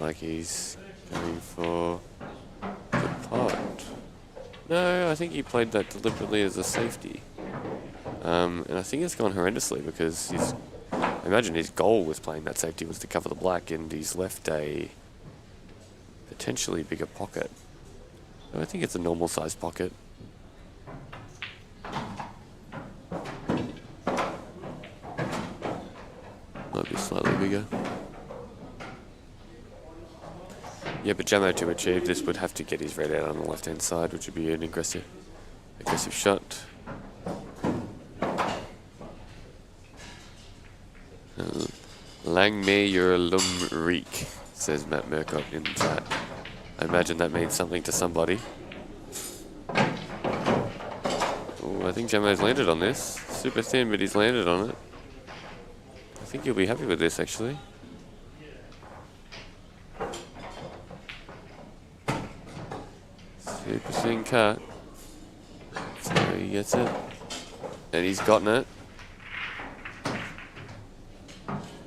A: Like he's going for the pot. No, I think he played that deliberately as a safety. And I think it's gone horrendously because I imagine his goal with playing that safety was to cover the black, and he's left a potentially bigger pocket. So I think it's a normal sized pocket. Might be slightly bigger. Yeah, but Jamo to achieve this would have to get his red out on the left-hand side, which would be an aggressive shot. Lang me your lumreek, says Matt Murcott in the chat. I imagine that means something to somebody. Ooh, I think Jamo's landed on this. Super thin, but he's landed on it. I think you'll be happy with this, actually. Super thin cut. So he gets it. And he's gotten it.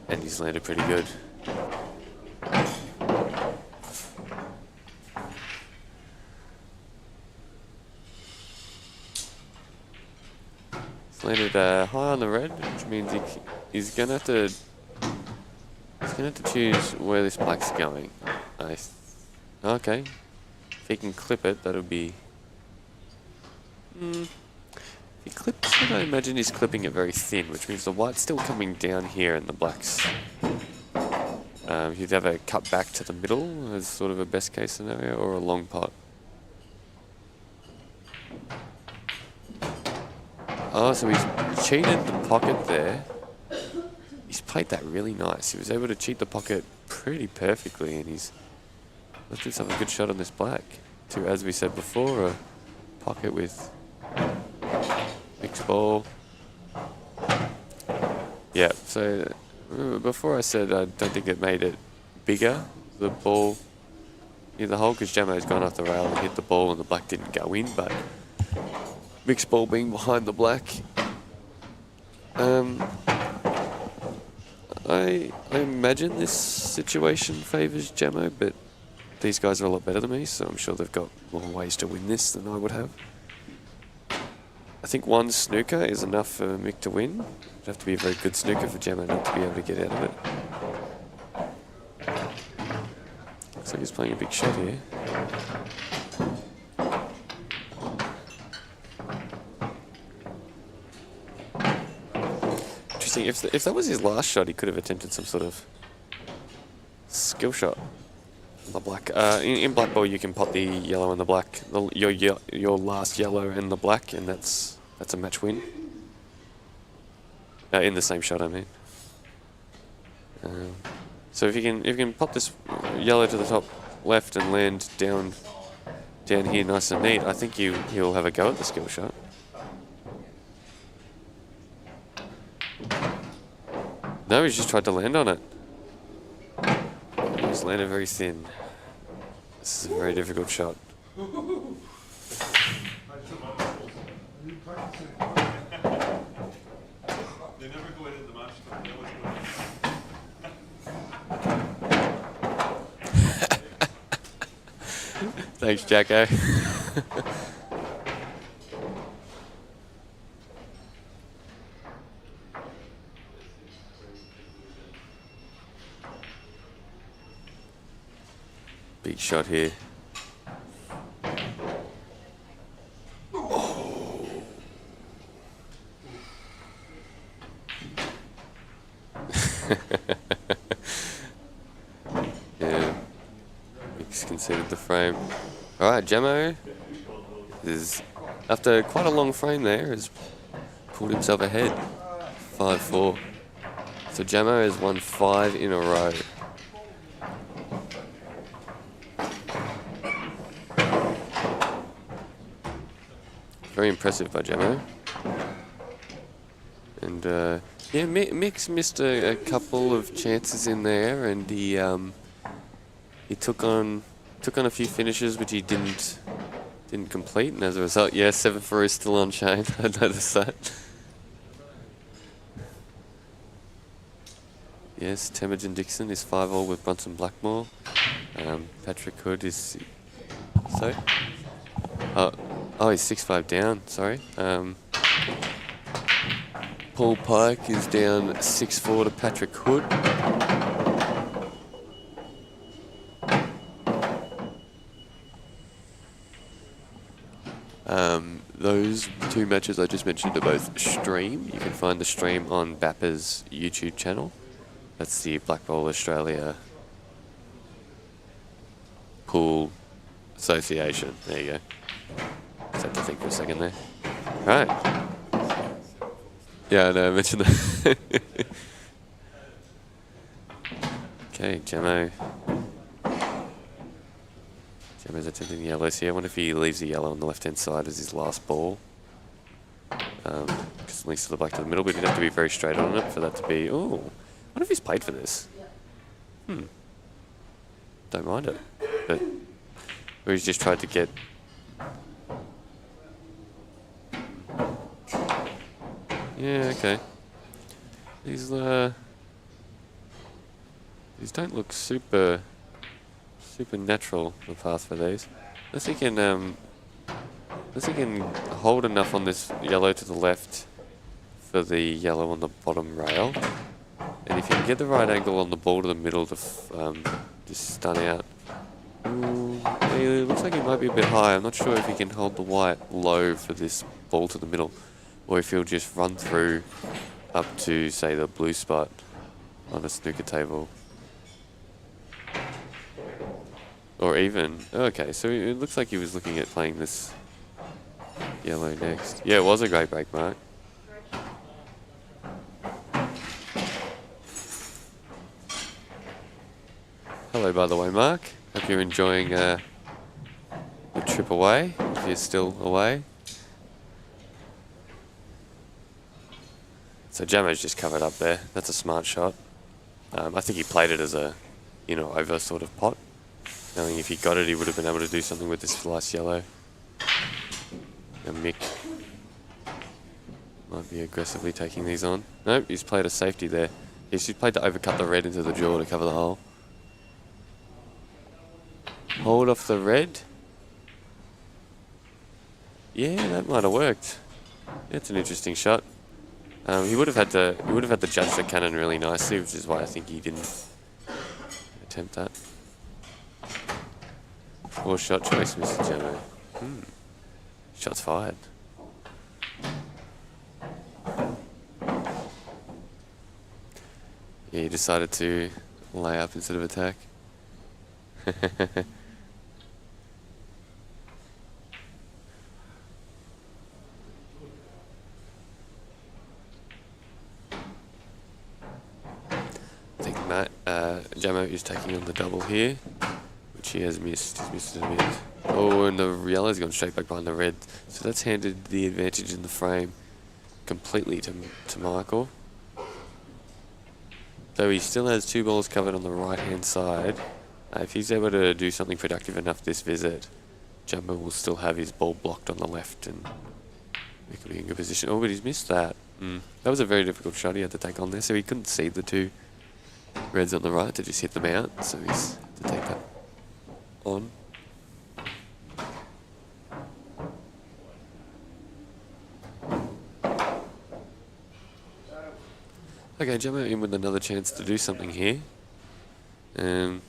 A: And he's landed pretty good. landed high on the red, which means he's gonna have to choose where this black's going. Okay, if he can clip it, that'll be. If he clips it, I imagine he's clipping it very thin, which means the white's still coming down here and the black's. He'd have a cut back to the middle as sort of a best case scenario, or a long pot. Oh, so he's cheated the pocket there. He's played that really nice. He was able to cheat the pocket pretty perfectly, and he's left himself a good shot on this black. To, as we said before, a pocket with mixed ball. Yeah, so before I said I don't think it made it bigger, the ball in the hole, because Jamo's gone off the rail and hit the ball and the black didn't go in, but mixed ball being behind the black. I imagine this situation favours Jamo, but these guys are a lot better than me, so I'm sure they've got more ways to win this than I would have. I think one snooker is enough for Mick to win. It'd have to be a very good snooker for Jamo not to be able to get out of it. Looks like he's playing a big shot here. Interesting. If that was his last shot, he could have attempted some sort of skill shot. The black. In Blackball, you can pot the yellow and the black. Your last yellow and the black, and that's a match win. In the same shot, I mean. So if you can pop this yellow to the top left and land down here nice and neat, I think he'll have a go at the skill shot. No, he's just tried to land on it. He's landed very thin. This is a very difficult shot.
B: They never go into the match. They always go.
A: Thanks, Jacko. Big shot here. Yeah, Mick's conceded the frame. Alright, Jamo is, after quite a long frame there, has pulled himself ahead. 5-4. So Jamo has won 5 in a row. Very impressive by Jamo. And yeah, Mick's missed a couple of chances in there, and he took on a few finishes which he didn't complete, and as a result, yeah, 7-4 is still on Shane. I noticed that. Yes, Temujin Dixon is 5-all with Bronson Blackmore. Patrick Hood is Oh, he's 6-5 down, sorry. Paul Pike is down 6-4 to Patrick Hood. Those two matches I just mentioned are both streamed. You can find the stream on Bappa's YouTube channel. That's the Blackball Australia Pool Association. There you go. Just had to think for a second there. Right. Yeah, I know, I mentioned that. Okay, Jamo's attempting the yellows here. I wonder if he leaves the yellow on the left-hand side as his last ball. Because it links to the black to the middle, but he'd have to be very straight on it for that to be... Oh, I wonder if he's played for this. Don't mind it. But... Or he's just tried to get... Yeah, okay. These don't look super natural, the path for these. Unless he can hold enough on this yellow to the left for the yellow on the bottom rail. And if you can get the right angle on the ball to the middle to just stun out. Ooh, it looks like it might be a bit high. I'm not sure if he can hold the white low for this ball to the middle, or if he'll just run through up to, say, the blue spot on a snooker table. Or even, okay, so it looks like he was looking at playing this yellow next. Yeah, it was a great break, Mark. Hello, by the way, Mark. Hope you're enjoying the trip away, if you're still away. So Jamo's just covered up there. That's a smart shot. I think he played it as a, over sort of pot. Knowing if he got it, he would have been able to do something with this last yellow. And Mick might be aggressively taking these on. Nope, he's played a safety there. He's played to overcut the red into the jaw to cover the hole. Hold off the red. Yeah, that might have worked. It's an interesting shot. He would have had to judge the cannon really nicely, which is why I think he didn't attempt that. Poor shot choice, Mr. Jamo. Shots fired. Yeah, he decided to lay up instead of attack. I think Jamo is taking on the double here, which he has missed. He's missed it a bit. Oh, and the yellow's gone straight back behind the red. So that's handed the advantage in the frame completely to Michael. Though he still has two balls covered on the right-hand side. If he's able to do something productive enough this visit, Jumbo will still have his ball blocked on the left and we could be in good position. Oh, but he's missed that. That was a very difficult shot he had to take on there, so he couldn't see the two reds on the right to just hit them out, so he's had to take that on. Okay, Jumbo in with another chance to do something here. I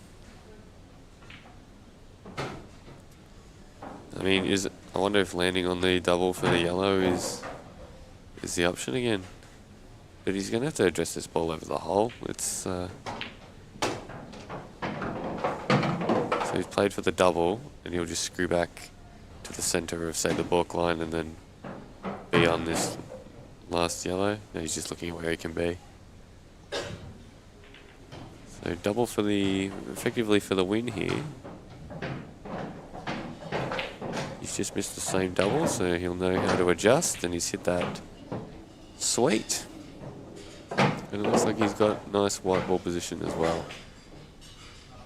A: mean, I wonder if landing on the double for the yellow is the option again. But he's going to have to address this ball over the hole. So he's played for the double, and he'll just screw back to the centre of, say, the balk line, and then be on this last yellow. Now he's just looking at where he can be. So double effectively for the win here. He's just missed the same double, so he'll know how to adjust, and he's hit that sweet. And it looks like he's got nice white ball position as well.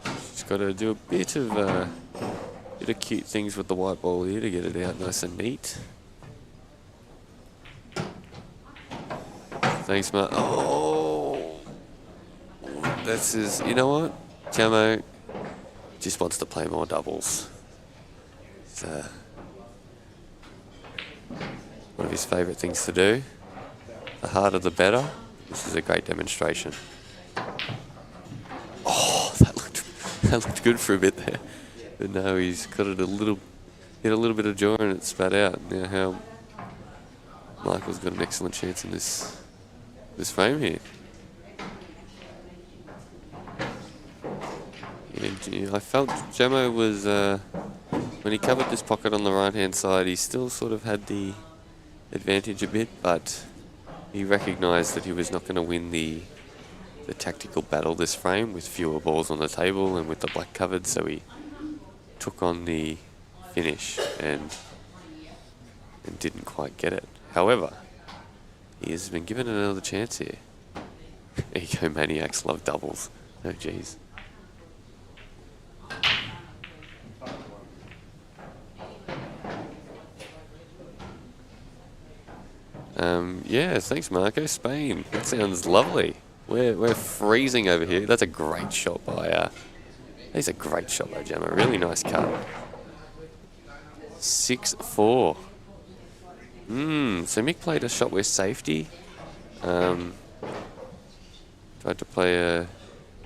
A: He's got to do a bit of cute things with the white ball here to get it out nice and neat. Thanks, Matt. Oh, that's his. You know what? Jamo just wants to play more doubles. It's one of his favourite things to do. The harder the better. This is a great demonstration. Oh, that looked good for a bit there. But no, he's got it hit a little bit of jaw and it spat out. Now how Michael's got an excellent chance in this frame here. Yeah, I felt Jamo was when he covered this pocket on the right hand side, he still sort of had the advantage a bit, but he recognised that he was not going to win the tactical battle this frame with fewer balls on the table and with the black covered, so he took on the finish and didn't quite get it. However, he has been given another chance here. Eco maniacs love doubles. Oh geez. Yeah, thanks Marco. Spain. That sounds lovely. We're freezing over here. That's a great shot by that's a great shot by Jamo. Really nice cut. 6-4. So Mick played a shot where safety Tried to play a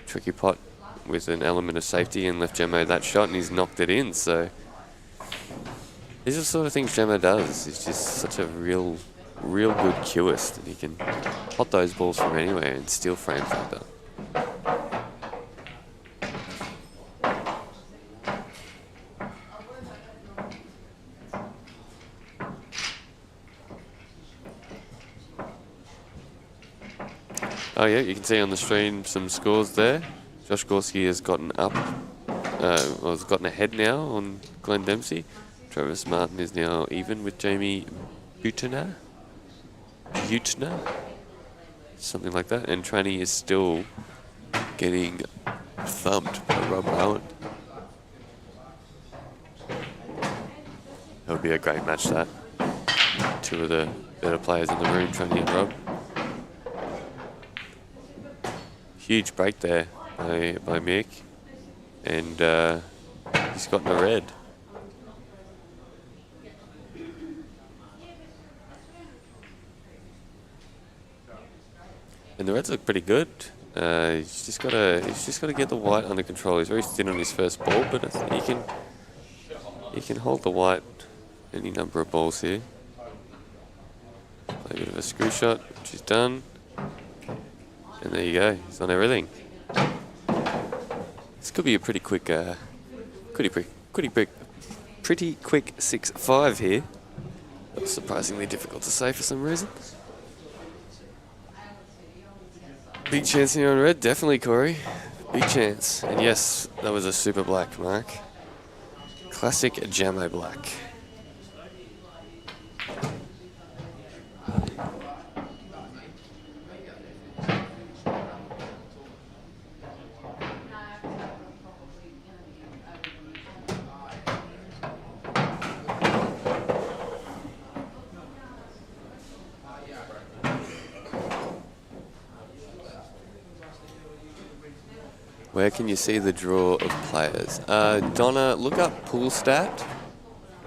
A: tricky pot with an element of safety and left Gemmo that shot, and he's knocked it in. So these are the sort of things Gemmo does. He's just such a real good cueist, and he can pot those balls from anywhere and steal frames like that. Oh yeah, you can see on the stream some scores there. Josh Gorski has gotten up, has gotten ahead now on Glenn Dempsey. Travis Martin is now even with Jamie Butner, something like that. And Tranny is still getting thumped by Rob Rowan. It'll be a great match, that. Two of the better players in the room, Tranny and Rob. Huge break there by Mick, and he's gotten a red. And the reds look pretty good. He's just got to get the white under control. He's very thin on his first ball, but he can hold the white any number of balls here. Play a bit of a screw shot, which he's done. And there you go, he's on everything. This could be a pretty quick, pretty quick 6-5 here. That was surprisingly difficult to say for some reason. Big chance here on red, definitely, Corey. Big chance. And yes, that was a super black, Mark. Classic Jammo black. Where can you see the draw of players? Donna, look up Pool Stat,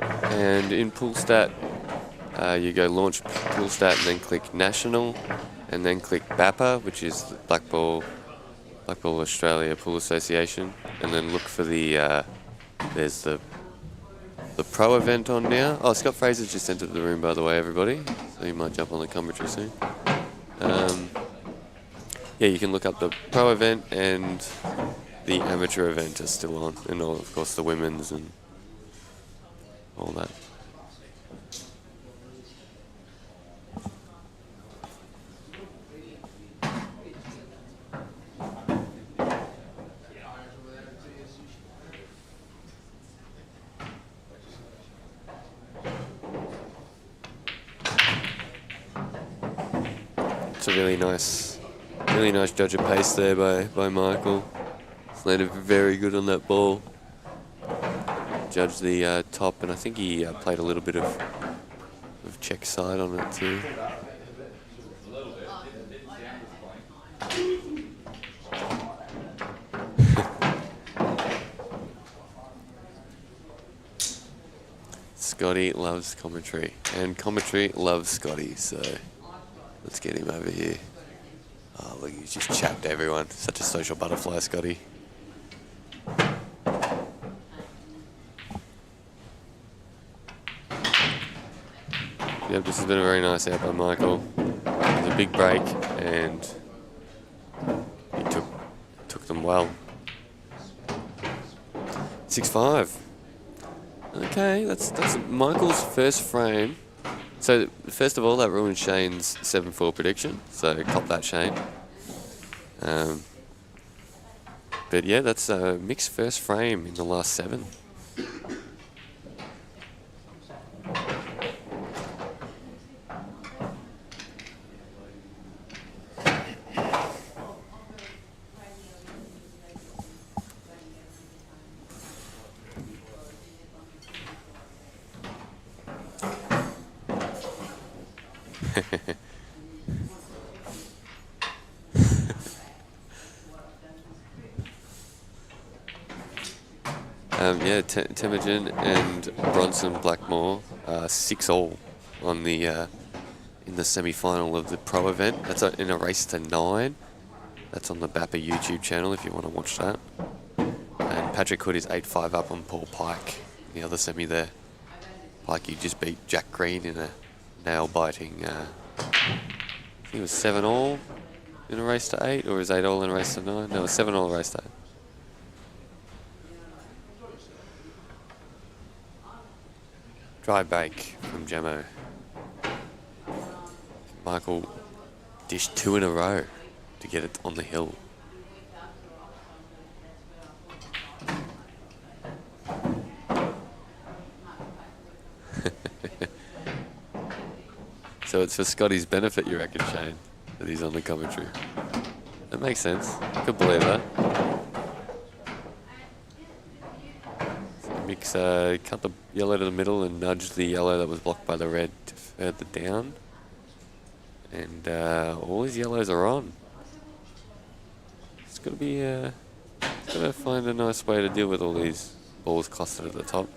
A: and in Pool Stat, you go launch Pool Stat and then click National, and then click BAPA, which is the Blackball Australia Pool Association, and then look for the there's the pro event on now. Oh, Scott Fraser's just entered the room, by the way, everybody, so he might jump on the commentary soon. Yeah, you can look up the pro event, and the amateur event is still on, and of course the women's and all that. It's a really nice judge of pace there by Michael. He's landed very good on that ball. Judged the top, and I think he played a little bit of check side on it too. Scotty loves commentary, and commentary loves Scotty, so let's get him over here. Oh, look, he's just chapped everyone. Such a social butterfly, Scotty. Yep, this has been a very nice out by Michael. It was a big break, and he took them well. 6-5. Okay, that's Michael's first frame. So, first of all, that ruined Shane's 7-4 prediction, so cop that, Shane. But yeah, that's Mick's first frame in the last 7. Yeah, Temujin and Bronson Blackmore 6-all on the in the semi-final of the pro event. That's in a race to 9. That's on the BAPA YouTube channel if you want to watch that. And Patrick Hood is 8-5 up on Paul Pike, the other semi there. Pike, you just beat Jack Green in a nail-biting, I think it was 7-all in a race to 8, or is 8-all in a race to 9? No, it was 7-all race to 8. Dry bake from Jamo. Michael dished 2 in a row to get it on the hill. So it's for Scotty's benefit, you reckon, Shane, that he's on the commentary? That makes sense. I could believe that. So Mick's cut the yellow to the middle and nudged the yellow that was blocked by the red to further down. And all his yellows are on. It's got to be, got to find a nice way to deal with all these balls clustered at the top.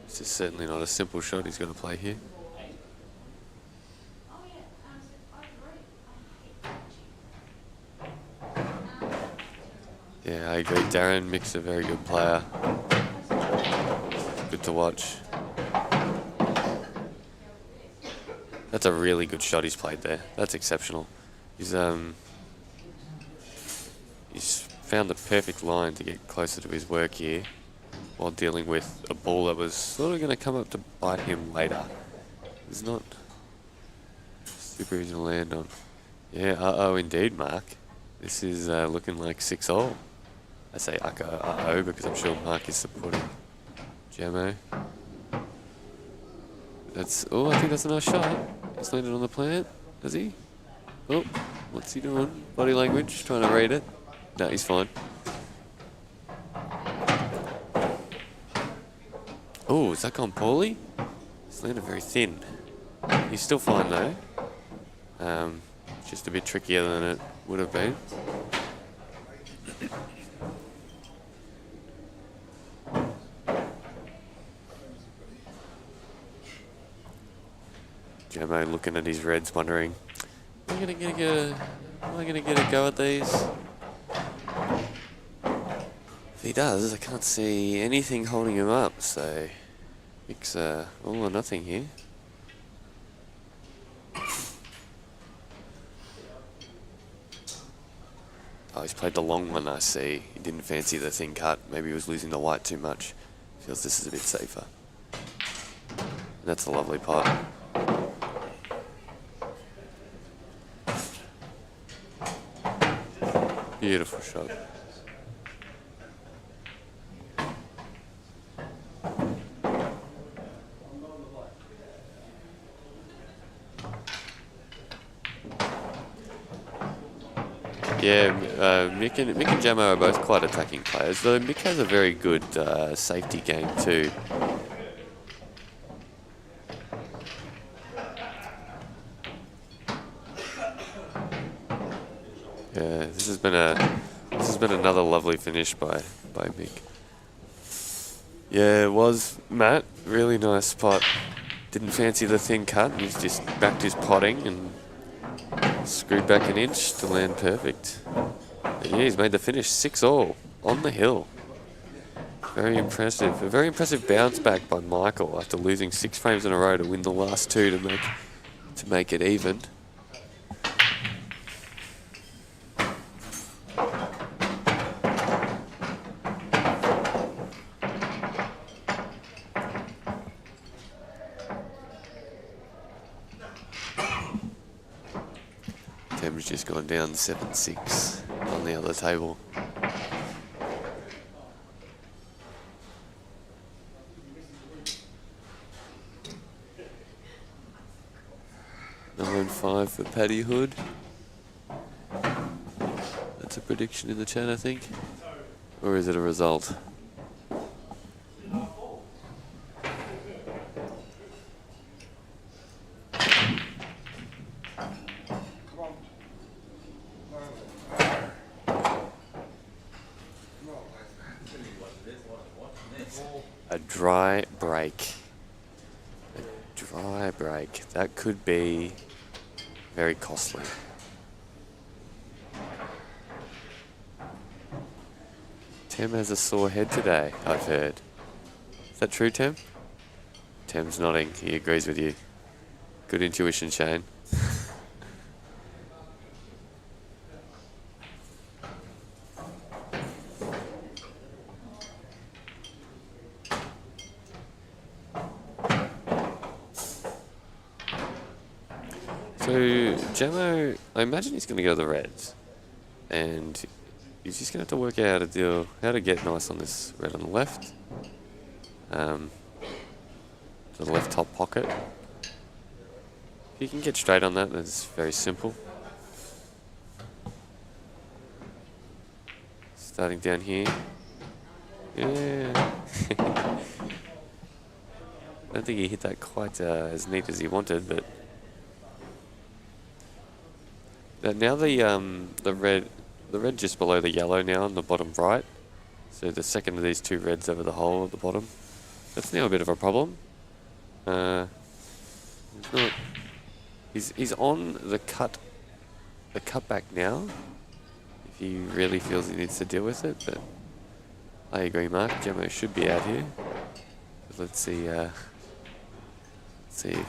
A: This is certainly not a simple shot he's got to play here. Yeah, I agree. Darren Mick's a very good player. Good to watch. That's a really good shot he's played there. That's exceptional. He's found the perfect line to get closer to his work here, while dealing with a ball that was sort of going to come up to bite him later. It's not super easy to land on. Yeah, indeed, Mark. This is looking like 6-all. I say because I'm sure Mark is supporting Jamo. I think that's a nice shot. He's landed on the plant, does he? Oh, what's he doing? Body language, trying to read it. No, he's fine. Oh, is that gone poorly? It's landed very thin. He's still fine though. Just a bit trickier than it would have been. Jamo looking at his reds, wondering, am I gonna get a go at these? If he does, I can't see anything holding him up, so Mick's all or nothing here. Oh, he's played the long one, I see. He didn't fancy the thin cut. Maybe he was losing the white too much. Feels this is a bit safer. And that's a lovely pot. Beautiful shot. Yeah, Mick and Jamo are both quite attacking players, though Mick has a very good safety game too. Yeah, this has been another lovely finish by Mick. Yeah, it was, Matt. Really nice pot. Didn't fancy the thin cut. He's just backed his potting and screwed back an inch to land perfect. But yeah, he's made the finish 6-all on the hill. Very impressive. A very impressive bounce back by Michael after losing 6 frames in a row to win the last 2 to make it even. Tim's just gone down 7-6 on the other table. $9.5 for Paddy Hood. That's a prediction in the chat, I think. Or is it a result? A dry break. A dry break. That could be very costly. Tem has a sore head today, I've heard. Is that true, Tem? Tem's nodding. He agrees with you. Good intuition, Shane. So, Jamo, I imagine he's going to go to the Reds. And he's just going to have to work out how to get nice on this red on the left. To the left top pocket. If you can get straight on that, that's very simple. Starting down here. Yeah. I don't think he hit that quite as neat as he wanted, but now the red just below the yellow now on the bottom right. So the second of these two reds over the hole at the bottom. That's now a bit of a problem. He's on the cutback now. If he really feels he needs to deal with it, but I agree, Mark. Jamo should be out here. Let's see if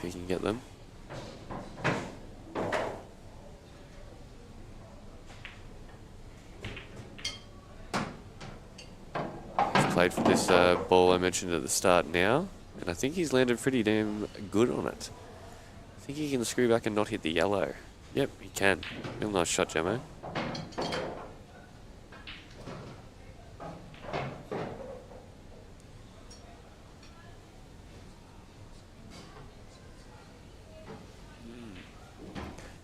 A: he can get them. Played for this ball I mentioned at the start now, and I think he's landed pretty damn good on it. I think he can screw back and not hit the yellow. Yep, he can. Real nice shot, Jamo.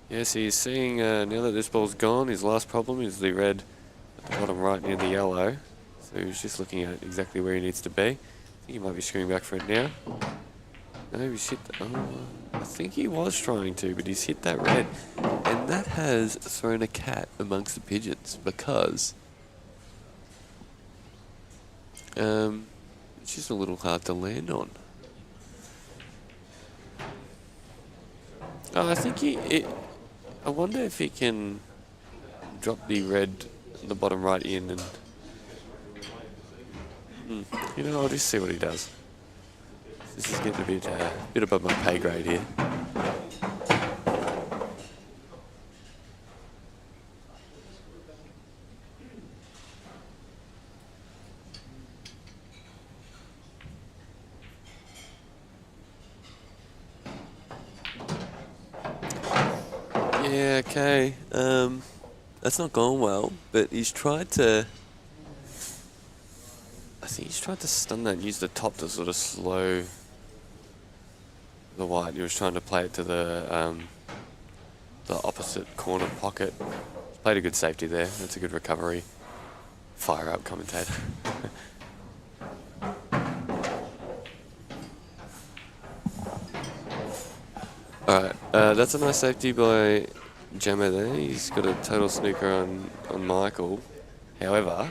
A: Yes, he's seeing, now that this ball's gone, his last problem is the red at the bottom right near the yellow. So he's just looking at exactly where he needs to be. I think he might be screwing back for it now. No, he's hit I think he was trying to, but he's hit that red. And that has thrown a cat amongst the pigeons because it's just a little hard to land on. Oh, I think I wonder if he can drop the red on the bottom right in and... You know, I'll just see what he does. This is getting a bit above my pay grade here. Yeah, okay. That's not gone well, but he's tried to... I think he's tried to stun that and use the top to sort of slow the white. He was trying to play it to the opposite corner pocket. He's played a good safety there. That's a good recovery. Fire up, commentator. Alright, that's a nice safety by Jamo there. He's got a total snooker on Michael. However...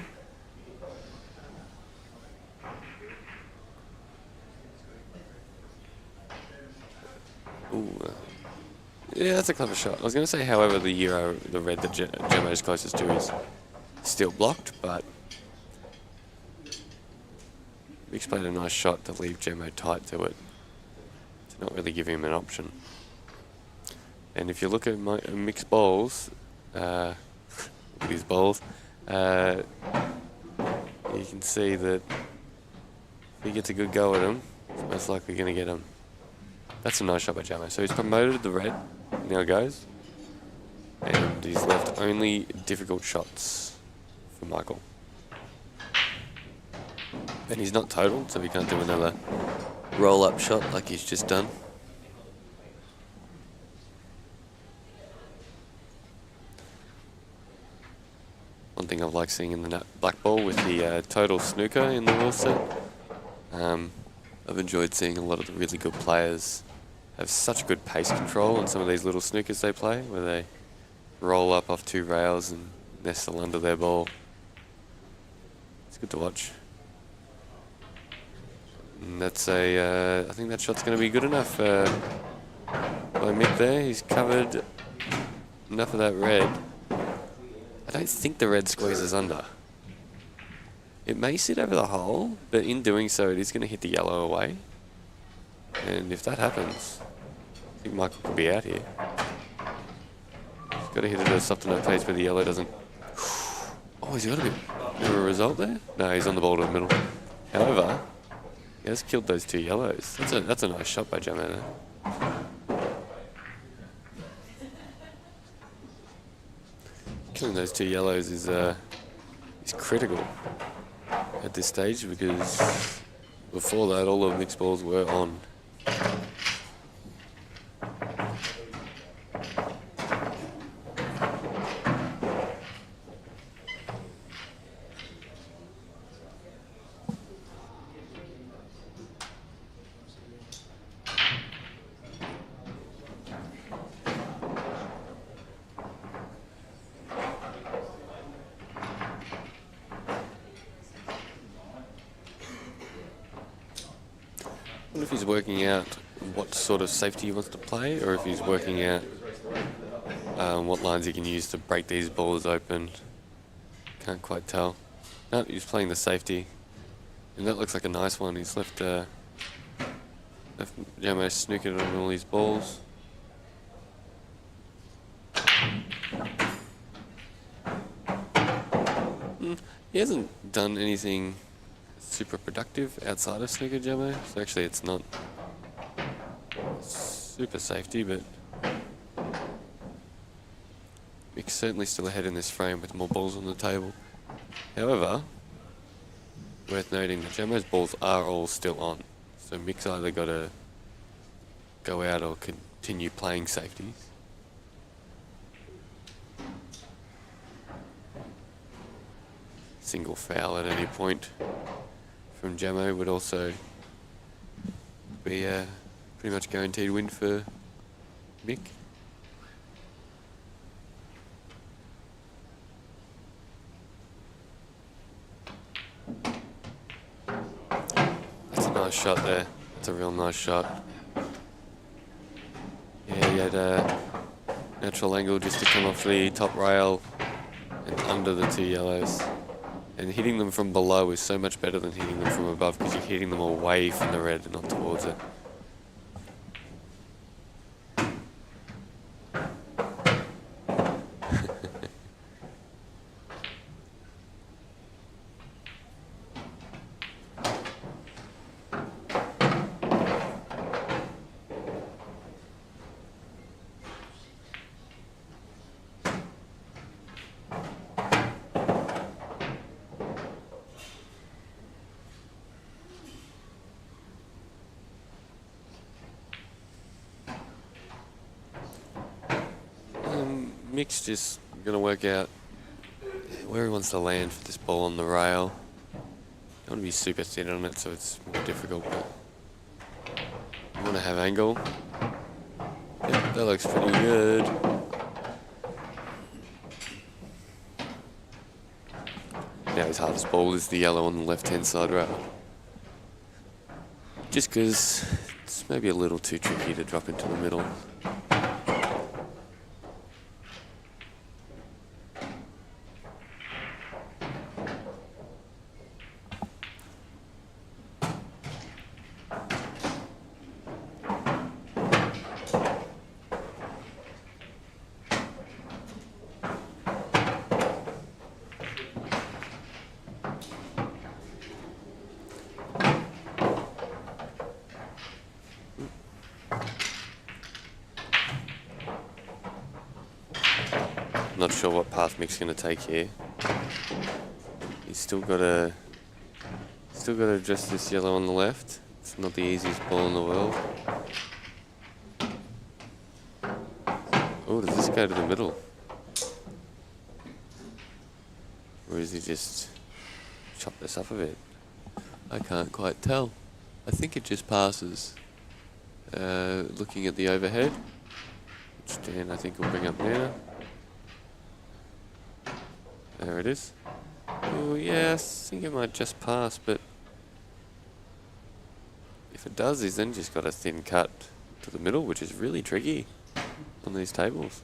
A: Ooh, yeah, that's a clever shot. I was going to say, however, the red that Jamo is closest to is still blocked, but Mick's played a nice shot to leave Jamo tight to it, to not really give him an option. And if you look at Mick's bowls, look at his bowls, you can see that if he gets a good go at him, he's most likely going to get him. That's a nice shot by Jamo. So he's promoted the red, now goes. And he's left only difficult shots for Michael. And he's not totaled, so he can't do another roll-up shot like he's just done. One thing I've liked seeing in the Blackball with the total snooker in the rule set. I've enjoyed seeing a lot of the really good players have such good pace control on some of these little snookers they play, where they roll up off two rails and nestle under their ball. It's good to watch. And that's a, I think that shot's going to be good enough by Mick there. He's covered enough of that red. I don't think the red squeezes under. It may sit over the hole, but in doing so, it is going to hit the yellow away. And if that happens, I think Michael could be out here. He's got to hit it at a soft enough pace where the yellow doesn't... Oh, has he got a bit of a result there? No, he's on the ball to the middle. However, he has killed those two yellows. That's a nice shot by Jamieson there. Killing those two yellows is critical at this stage, because before that all of Mick's balls were on. I wonder if he's working out what sort of safety he wants to play, or if he's working out what lines he can use to break these balls open. Can't quite tell. No, he's playing the safety, and that looks like a nice one. He's left Jamo snookered on all these balls. He hasn't done anything super productive outside of snooker, Jamo, so actually it's not super safety, but Mick's certainly still ahead in this frame with more balls on the table. However, worth noting that Jamo's balls are all still on, so Mick's either got to go out or continue playing safeties. Single foul at any point from Jamo would also be a pretty much guaranteed win for Mick. That's a nice shot there. That's a real nice shot. Yeah, he had a natural angle just to come off the top rail and under the two yellows. And hitting them from below is so much better than hitting them from above, because you're hitting them away from the red and not towards it. Mick's just going to work out where he wants to land for this ball on the rail. Don't want to be super thin on it, so it's more difficult, but you want to have angle. Yep, that looks pretty good. Now his hardest ball is the yellow on the left-hand side rail. Just because it's maybe a little too tricky to drop into the middle. Not sure what path Mick's going to take here. He's still got to address this yellow on the left. It's not the easiest ball in the world. Oh, does this go to the middle? Or does he just chop this up a bit? I can't quite tell. I think it just passes. Looking at the overhead, which Dan I think will bring up now. There it is. Oh, yeah, I think it might just pass, but If it does, he's then just got a thin cut to the middle, which is really tricky on these tables.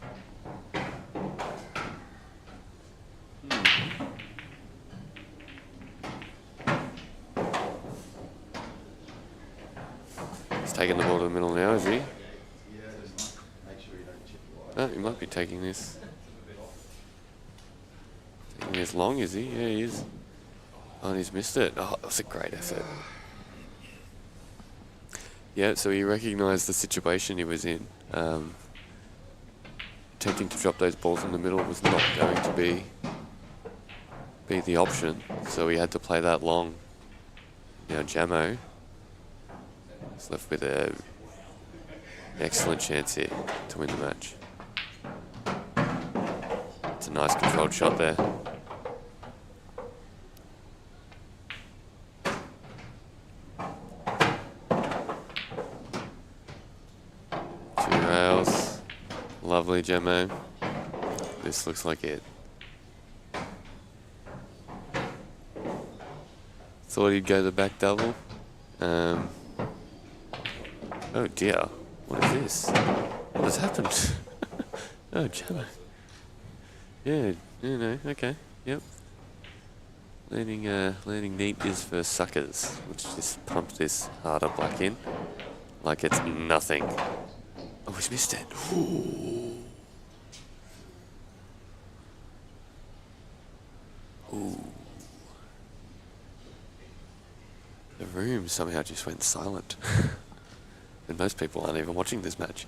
A: He's taking the ball to the middle now, is he? Oh, he might be taking this. Taking this long, is he? Yeah, he is. Oh, and he's missed it. Oh, that's a great effort. Yeah, so he recognised the situation he was in. Attempting to drop those balls in the middle was not going to be the option, so he had to play that long. Now Jamo is left with an excellent chance here to win the match. It's a nice controlled shot there. Lovely, Jamo. This looks like it. Thought he'd go the back double. Oh dear. What is this? What has happened? Oh, Jamo. Yeah, you know, okay. Yep. Landing neat is for suckers. Let's just pump this harder black in. Like it's nothing. Oh, he's missed it. Ooh. Ooh. The room somehow just went silent. And most people aren't even watching this match.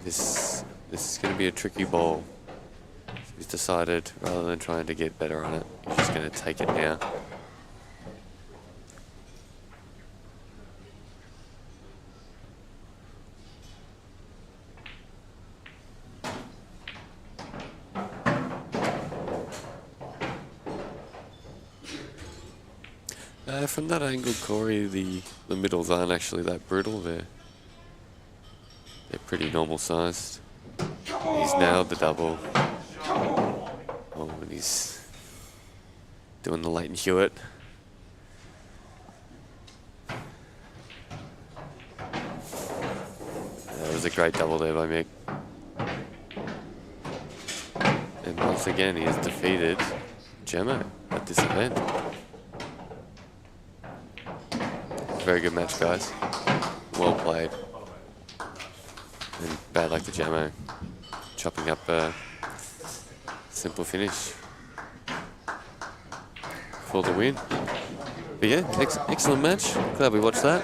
A: This is going to be a tricky ball. He's decided, rather than trying to get better on it, he's just going to take it now. From that angle, Corey, the middles aren't actually that brutal. They're pretty normal sized. He's nailed the double. Oh, and he's doing the Leighton Hewitt. That was a great double there by Mick. And once again, he has defeated Jamo at this event. Very good match, guys. Well played. And bad luck to Jamo. Chopping up a simple finish for the win. But yeah, excellent match. Glad we watched that.